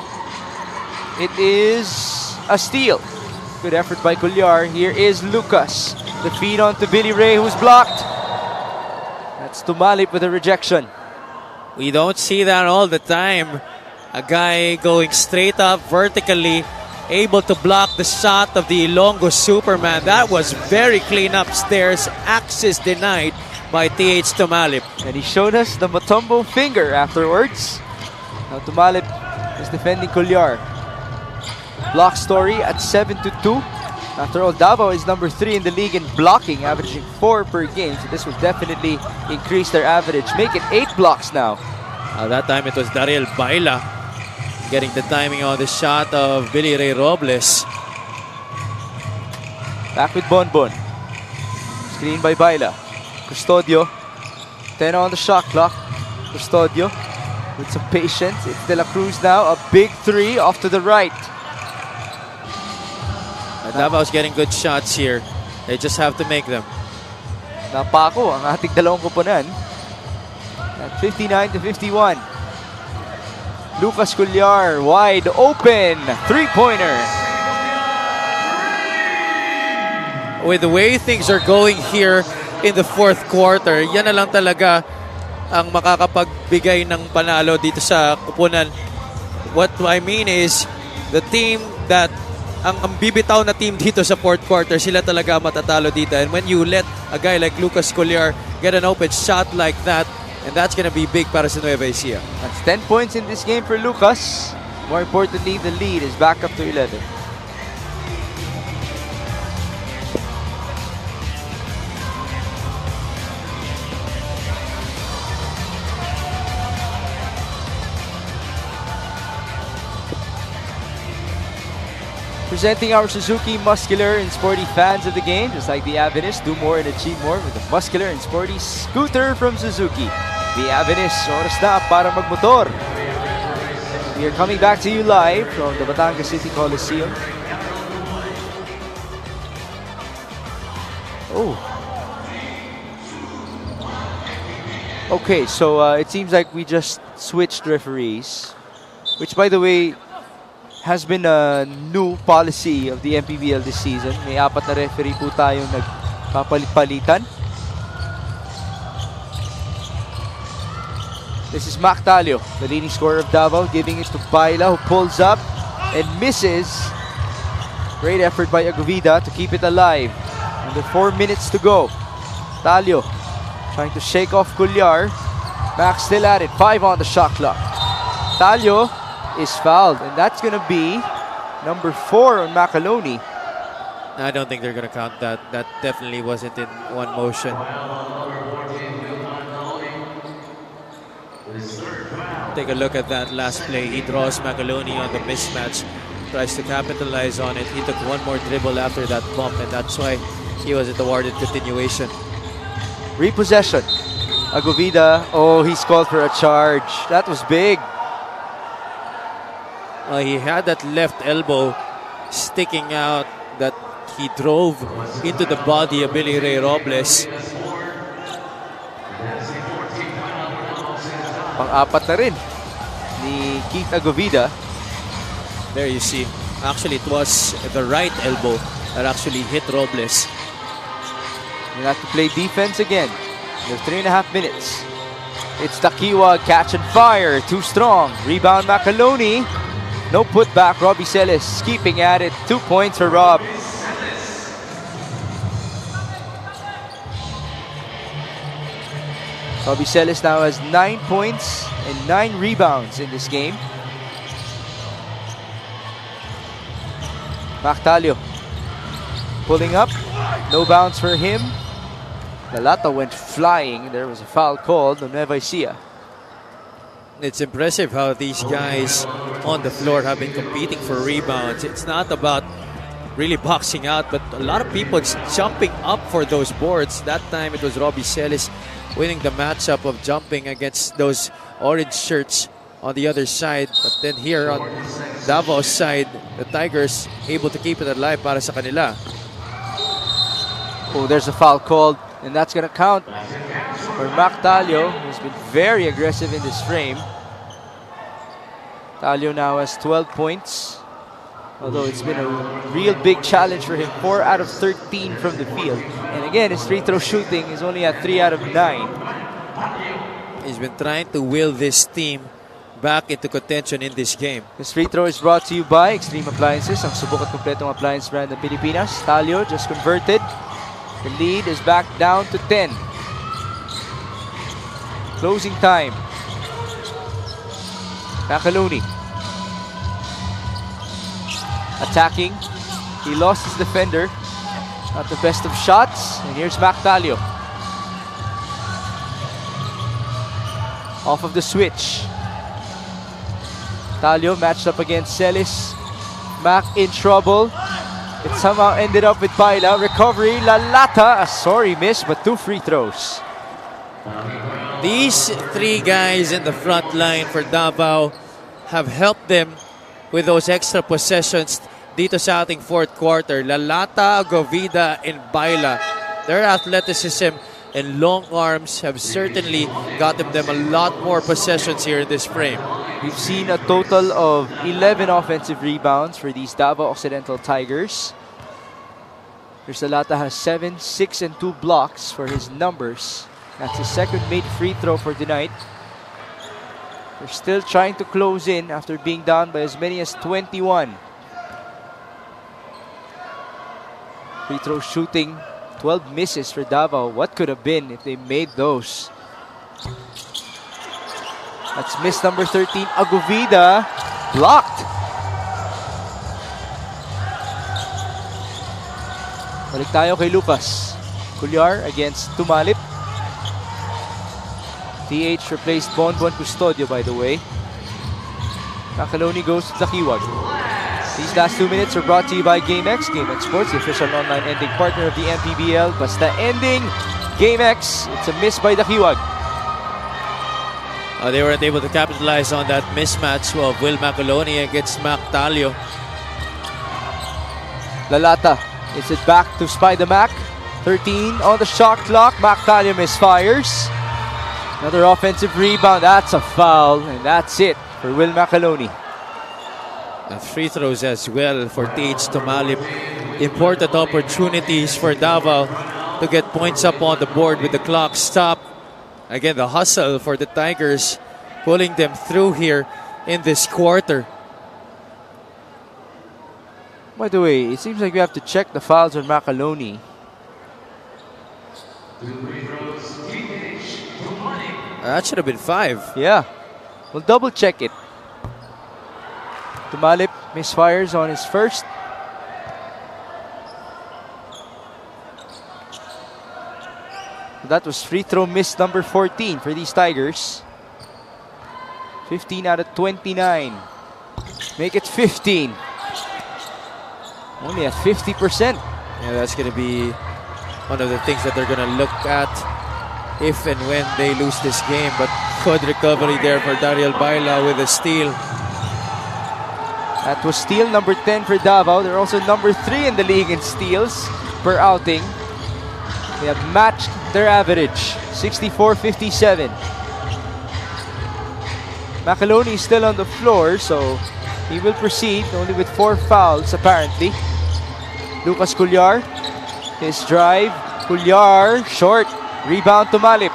It is a steal. Good effort by Culyar. Here is Lucas. The feed on to Billy Ray, who's blocked. That's Tumalip with a rejection. We don't see that all the time. A guy going straight up vertically, able to block the shot of the Ilonggo Superman. That was very clean upstairs. Access denied by TH Tumalip. And he showed us the Matumbo finger afterwards. Now Tumalip is defending Culyar. Block story at 7-2. After all, Davao is number 3 in the league in blocking, averaging 4 per game. So this will definitely increase their average. Make it 8 blocks now. That time it was Dariel Baila getting the timing on the shot of Billy Ray Robles. Back with Bonbon. Screen by Baila. Custodio. 10 on the shot clock. Custodio with some patience. It's De La Cruz now. A big 3 off to the right. Davao's getting good shots here. They just have to make them. Napako ang ating dalawang koponan. At 59-51. Lucas Culyar wide open. 3-pointer. With the way things are going here in the fourth quarter, yan na lang talaga ang makakapagbigay ng panalo dito sa koponan. What I mean is, the team that ang bibitaw na team dito sa fourth quarter, sila talaga matatalo dito. And when you let a guy like Lucas Culyar get an open shot like that, and that's gonna be big para sa Nueva Ecija. That's 10 points in this game for Lucas. More importantly, the lead is back up to 11. Presenting our Suzuki muscular and sporty fans of the game, just like the Avinis, do more and achieve more with the muscular and sporty scooter from Suzuki. The Avinis, oras na para magmotor. We are coming back to you live from the Batangas City Coliseum. Oh. Okay, so it seems like we just switched referees, which by the way, has been a new policy of the MPBL this season. May 4 na referee po tayong nagpapalit-palitan. This is Mac Talio, the leading scorer of Davao, giving it to Baila, who pulls up and misses. Great effort by Agovida to keep it alive. Under 4 minutes to go. Talio trying to shake off Culyar. Mac still at it, 5 on the shot clock. Talio is fouled, and that's going to be number 4 on Macaloni. I don't think they're going to count that. That definitely wasn't in one motion. Take a look at that last play. He draws Macaloni on the mismatch, tries to capitalize on it. He took one more dribble after that bump, and that's why he wasn't awarded continuation. Repossession. Agovida, oh, he's called for a charge. That was big. He had that left elbow sticking out that he drove into the body of Billy Ray Robles. Pang-apat na rin ni Keith Agovida. There you see. Actually, it was the right elbow that actually hit Robles. We'll have to play defense again. There's 3.5 minutes. It's Takiwa, catch and fire. Too strong. Rebound Macaloni. No putback. Robbie Celis keeping at it. 2 points for Rob. Robbie Celis now has 9 points and 9 rebounds in this game. Mactalio pulling up. No bounce for him. Lalata went flying. There was a foul called on Nueva Ecija. It's impressive how these guys on the floor have been competing for rebounds. It's not about really boxing out, but a lot of people jumping up for those boards. That time it was Robbie Celis winning the matchup of jumping against those orange shirts on the other side. But then here on Davao's side, the Tigers able to keep it alive para sa kanila. Oh, there's a foul called, and that's going to count for Mactalio, who's been very aggressive in this frame. Talio now has 12 points, although it's been a real big challenge for him. 4 out of 13 from the field. And again, his free throw shooting is only at 3 out of 9. He's been trying to will this team back into contention in this game. This free throw is brought to you by Extreme Appliances, ang subok at kompletong appliance brand ng Pilipinas. Talio just converted. The lead is back down to 10. Closing time. Macaloni attacking. He lost his defender. Not the best of shots. And here's Mactalio. Off of the switch. Talio matched up against Celis. Mac in trouble. It somehow ended up with Baila. Recovery. Lalata. A sorry miss, but 2 free throws. These 3 guys in the front line for Davao have helped them with those extra possessions dito sa ating fourth quarter. Lalata, Govida, and Baila. Their athleticism and long arms have certainly gotten them a lot more possessions here in this frame. We've seen a total of 11 offensive rebounds for these Davao Occidental Tigers. Here's Lalata has 7, 6, and 2 blocks for his numbers. That's his second made free throw for tonight. They're still trying to close in after being down by as many as 21. Free throw shooting, 12 misses for Davao. What could have been if they made those? That's miss number 13, Aguvida, blocked. Balik tayo kay Lucas. Culyar against Tumalip. TH replaced Bonbon Custodio, by the way. Macaloni goes to Takiwag. These last 2 minutes are brought to you by GameX. GameX Sports, the official online ending partner of the MPBL. Basta ending, GameX. It's a miss by Takiwag. They weren't able to capitalize on that mismatch of Will Macaloni against Mactalio. Lalata, is it back to Spider-Mac? 13 on the shot clock. Mactalio misfires. Another offensive rebound. That's a foul, and that's it for Will Macaloni. Free throws as well for TH Tumalip. Important opportunities for Davao to get points up on the board with the clock stopped. Again, the hustle for the Tigers pulling them through here in this quarter. By the way, it seems like we have to check the fouls on Macaloni. That should have been 5. Yeah, we'll double check it. Tumalip misfires on his first. That was free throw miss number 14 for these Tigers. 15 out of 29. Make it 15. Only at 50%. Yeah, that's going to be one of the things that they're going to look at if and when they lose this game. But good recovery there for Dariel Baila with a steal. That was steal number 10 for Davao. They're also number 3 in the league in steals per outing. They have matched their average, 64-57. Macaloni is still on the floor, so he will proceed only with 4 fouls apparently. Lucas Culyar, his drive. Culyar, short. Rebound to Malip.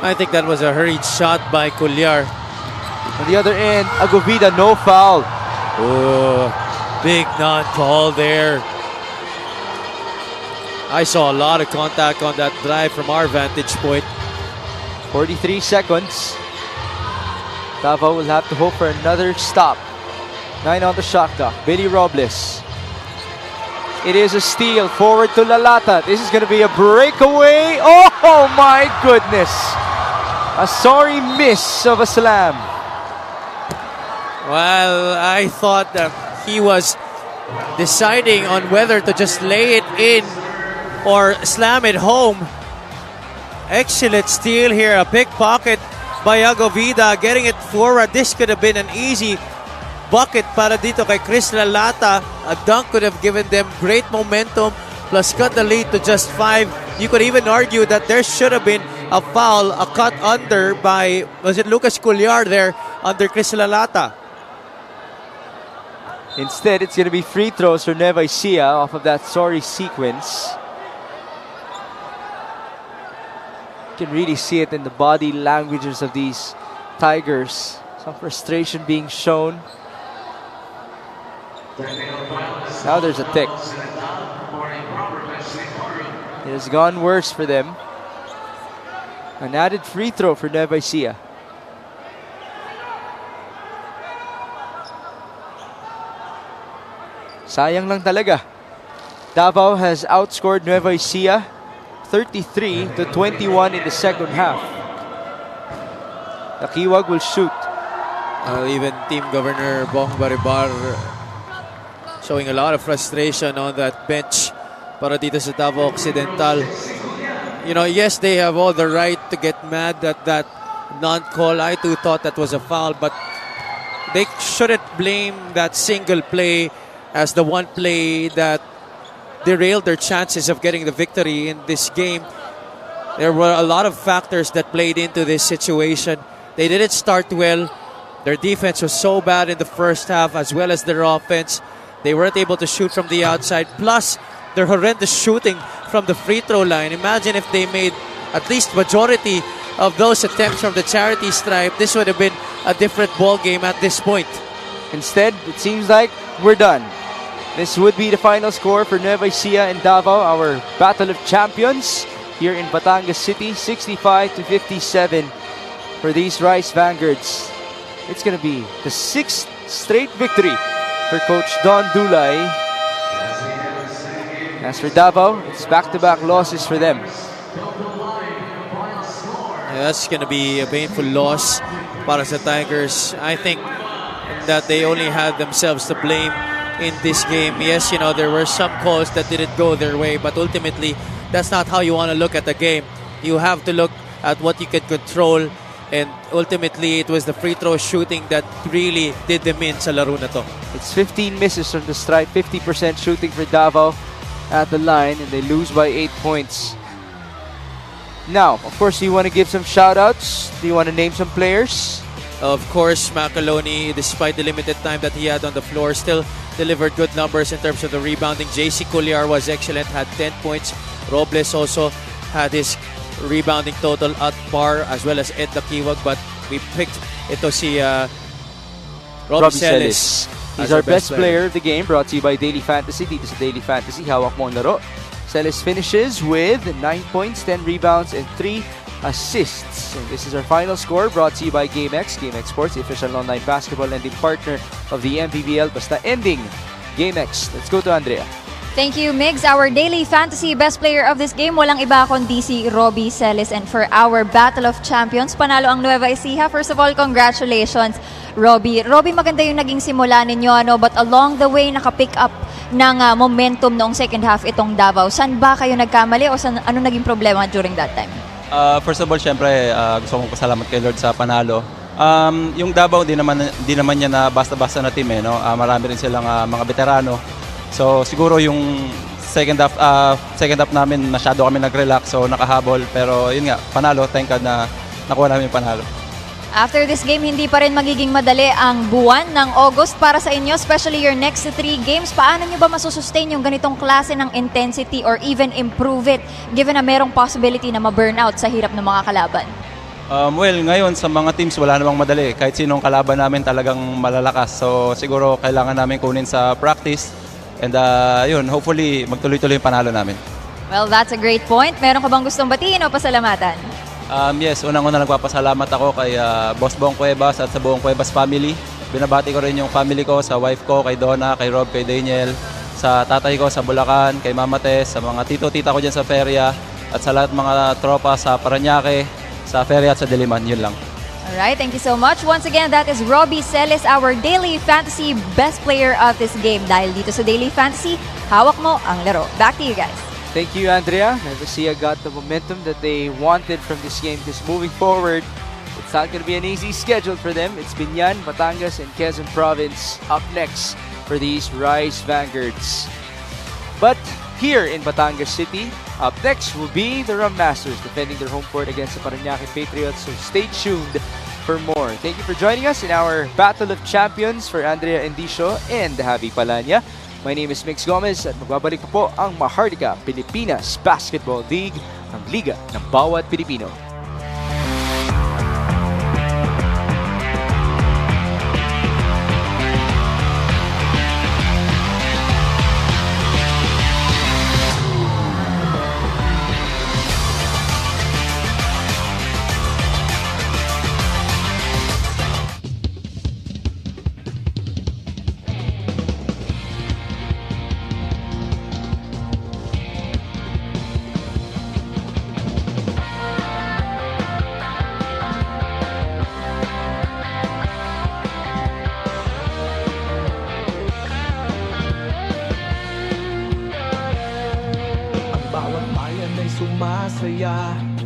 I think that was a hurried shot by Culyar. On the other end, Agovida, no foul. Oh, big non-call there. I saw a lot of contact on that drive from our vantage point. 43 seconds. Davao will have to hope for another stop. 9 on the shot clock. Billy Robles. It is a steal. Forward to Lalata. This is going to be a breakaway. Oh my goodness. A sorry miss of a slam. Well, I thought that he was deciding on whether to just lay it in or slam it home. Excellent steal here. A pickpocket by Agovida, getting it forward. This could have been an easy bucket para dito kay Chris Lalata. A dunk could have given them great momentum, plus cut the lead to just 5. You could even argue that there should have been a foul, a cut under by, was it Lucas Cullar there, under Chris Lalata. Instead, it's going to be free throws for Nueva Ecija off of that sorry sequence. You can really see it in the body languages of these Tigers. Some frustration being shown. Now there's a tick. It has gone worse for them. An added free throw for Nueva Ecija. Sayang lang talaga. Davao has outscored Nueva Ecija 33-21 in the second half. Nakiwag will shoot. Even Team Governor Bong Baribar showing a lot of frustration on that bench para dito sa Davao Occidental. You know, yes, they have all the right to get mad at that non-call. I too thought that was a foul, but they shouldn't blame that single play as the one play that derailed their chances of getting the victory in this game. There were a lot of factors that played into this situation. They didn't start well. Their defense was so bad in the first half, as well as their offense. They weren't able to shoot from the outside. Plus, their horrendous shooting from the free throw line. Imagine if they made at least majority of those attempts from the charity stripe. This would have been a different ball game at this point. Instead, it seems like we're done. This would be the final score for Nueva Ecija and Davao, our Battle of Champions here in Batangas City, 65-57 for these Rice Vanguards. It's going to be the 6th straight victory for Coach Don Dulay. As for Davao, it's back-to-back losses for them. Yeah, that's going to be a painful loss para sa Tigers. I think that they only had themselves to blame in this game. Yes, you know, there were some calls that didn't go their way, but ultimately, that's not how you want to look at the game. You have to look at what you can control, and ultimately, it was the free throw shooting that really did them in sa laro na to. It's 15 misses from the stripe, 50% shooting for Davao at the line, and they lose by 8 points. Now, of course, do you want to give some shout-outs? Do you want to name some players? Of course, Macaloni, despite the limited time that he had on the floor, still delivered good numbers in terms of the rebounding. JC Cullar was excellent, had 10 points. Robles also had his rebounding total at par, as well as Ed Nakiwag, but we picked ito si Robbie Celis. He's our best player of the game, brought to you by Daily Fantasy. Dito sa Daily Fantasy, hawak mo ang laro. Celis finishes with 9 points, 10 rebounds, and 3 assists. And this is our final score, brought to you by GameX. GameX Sports, the official online basketball lending partner of the MPBL. Basta ending, GameX. Let's go to Andrea. Thank you, Migs. Our daily fantasy best player of this game, walang iba kundi si Robbie Celis. And for our Battle of Champions, panalo ang Nueva Ecija. First of all, congratulations, Robbie. Robbie, maganda yung naging simula ninyo, ano? But along the way, nakapick up ng momentum noong second half itong Davao. Saan ba kayo nagkamali o ano naging problema during that time? First of all, syempre, gusto kong pasalamat kay Lord sa panalo. Yung Davao, di naman niya na basta-basta na team, no? Marami rin silang mga veterano. So siguro yung second half namin masyado kami nag-relax, so nakahabol, pero yun nga, panalo, thank God na nakuha namin yung panalo. After this game, hindi pa rin magiging madali ang buwan ng August para sa inyo, especially your next 3 games. Paano nyo ba masusustain yung ganitong klase ng intensity or even improve it given na merong possibility na ma-burnout sa hirap ng mga kalaban? Well, ngayon sa mga teams wala namang madali. Kahit sinong kalaban namin talagang malalakas. So siguro kailangan namin kunin sa practice. And yun, hopefully magtuloy-tuloy yung panalo namin. Well, that's a great point. Meron ka bang gustong batiin o pasalamatan? Yes, unang-una nagpapasalamat ako kay Boss Bong Cuevas at sa buong Cuevas family. Binabati ko rin yung family ko, sa wife ko, kay Donna, kay Rob, kay Daniel, sa tatay ko sa Bulacan, kay Mama Tess, sa mga tito-tita ko dyan sa Feria, at sa lahat mga tropa sa Parañaque, sa Feria at sa Diliman. Yun lang. Alright, thank you so much. Once again, that is Robbie Celis, our Daily Fantasy best player of this game. Dahil dito sa Daily Fantasy, hawak mo ang laro. Back to you guys. Thank you, Andrea. Nueva Ecija got the momentum that they wanted from this game because moving forward, it's not going to be an easy schedule for them. It's Binyan, Batangas, and Quezon Province up next for these Rise Vanguards. But here in Batangas City, up next will be the Rum Masters defending their home court against the Parañaque Patriots. So stay tuned for more. Thank you for joining us in our Battle of Champions for Andrea Endicio and Javi Palanya. My name is Mix Gomez at magbabalik po ang Maharlika Pilipinas Basketball League, ang liga ng bawat Pilipino. Bawat bayan ay sumasaya